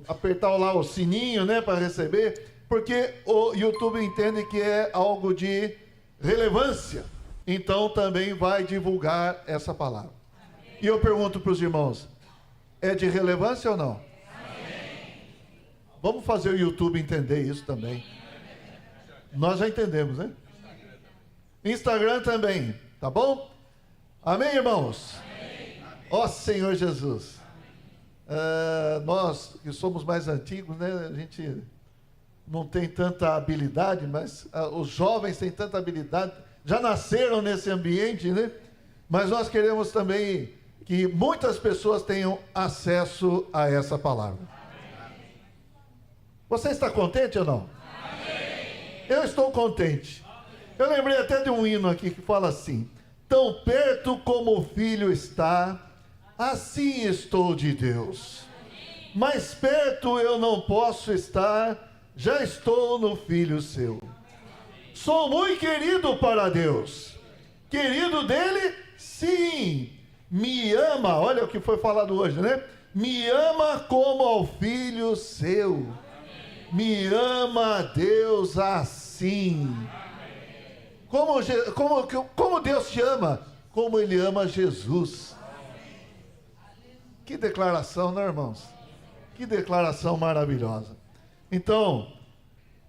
apertar lá o sininho, né, para receber, porque o YouTube entende que é algo de relevância. Então também vai divulgar essa palavra. Amém. E eu pergunto para os irmãos, é de relevância ou não? Amém. Vamos fazer o YouTube entender isso também. Nós já entendemos, né? Instagram também, tá bom? Amém, irmãos? Ó Senhor Jesus. Nós que somos mais antigos, né? A gente não tem tanta habilidade, mas os jovens têm tanta habilidade, já nasceram nesse ambiente, né? Mas nós queremos também que muitas pessoas tenham acesso a essa palavra. Amém. Você está contente ou não? Amém. Eu estou contente. Eu lembrei até de um hino aqui que fala assim: tão perto como o filho está, assim estou de Deus. Mais perto eu não posso estar, já estou no filho seu. Sou muito querido para Deus. Querido dele, sim. Me ama, olha o que foi falado hoje, né? Me ama como ao filho seu. Me ama Deus assim. Como Deus te ama? Como Ele ama Jesus. Que declaração, né, irmãos? Que declaração maravilhosa. Então,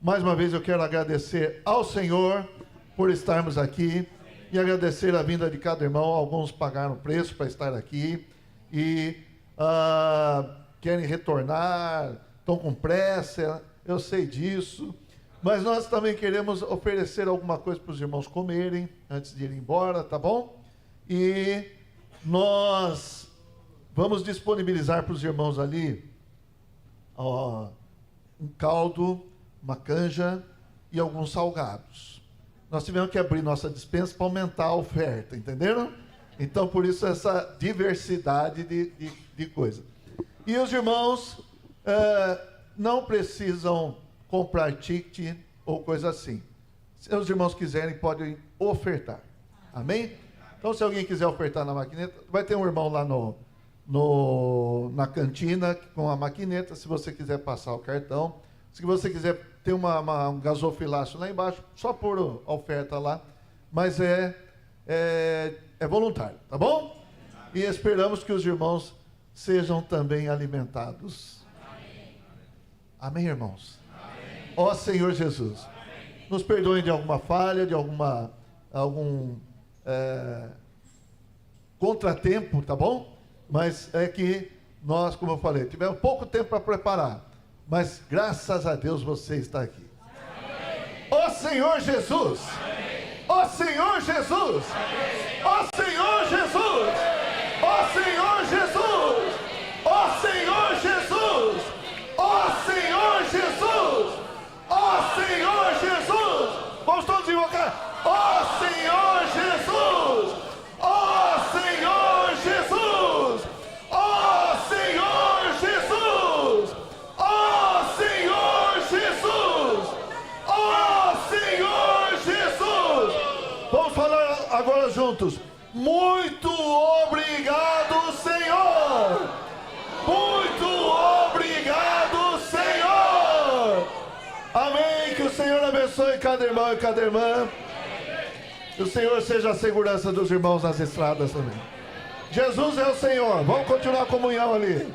mais uma vez eu quero agradecer ao Senhor por estarmos aqui e agradecer a vinda de cada irmão. Alguns pagaram o preço para estar aqui e querem retornar, estão com pressa, eu sei disso. Mas nós também queremos oferecer alguma coisa para os irmãos comerem antes de ir embora, tá bom? E nós vamos disponibilizar para os irmãos ali um caldo, uma canja e alguns salgados. Nós tivemos que abrir nossa despensa para aumentar a oferta, entenderam? Então, por isso, essa diversidade de coisa. E os irmãos não precisam comprar ticket ou coisa assim. Se os irmãos quiserem, podem ofertar. Amém? Então, se alguém quiser ofertar na maquineta, vai ter um irmão lá na cantina com a maquineta, se você quiser passar o cartão. Se você quiser ter um gasofilaço lá embaixo, só pôr a oferta lá, mas é voluntário, tá bom? E esperamos que os irmãos sejam também alimentados. Amém, irmãos? Ó Senhor Jesus, nos perdoem de alguma falha, de algum contratempo, tá bom? Mas é que nós, como eu falei, tivemos pouco tempo para preparar. Mas graças a Deus você está aqui. Ó Senhor Jesus! Ó Senhor Jesus! Ó Senhor Jesus! Ó Senhor Jesus! Ó Senhor Jesus! Ó Senhor Jesus! Ó Senhor Jesus! Vamos todos invocar. Ó Senhor Jesus! Ó Senhor Jesus! Ó Senhor Jesus! Ó Senhor Jesus! Ó Senhor Jesus! Vamos falar agora juntos. Muito obrigado, Senhor! Muito obrigado, Senhor! Amém. Que o Senhor abençoe cada irmão e cada irmã. Que o Senhor seja a segurança dos irmãos nas estradas também. Jesus é o Senhor. Vamos continuar a comunhão ali.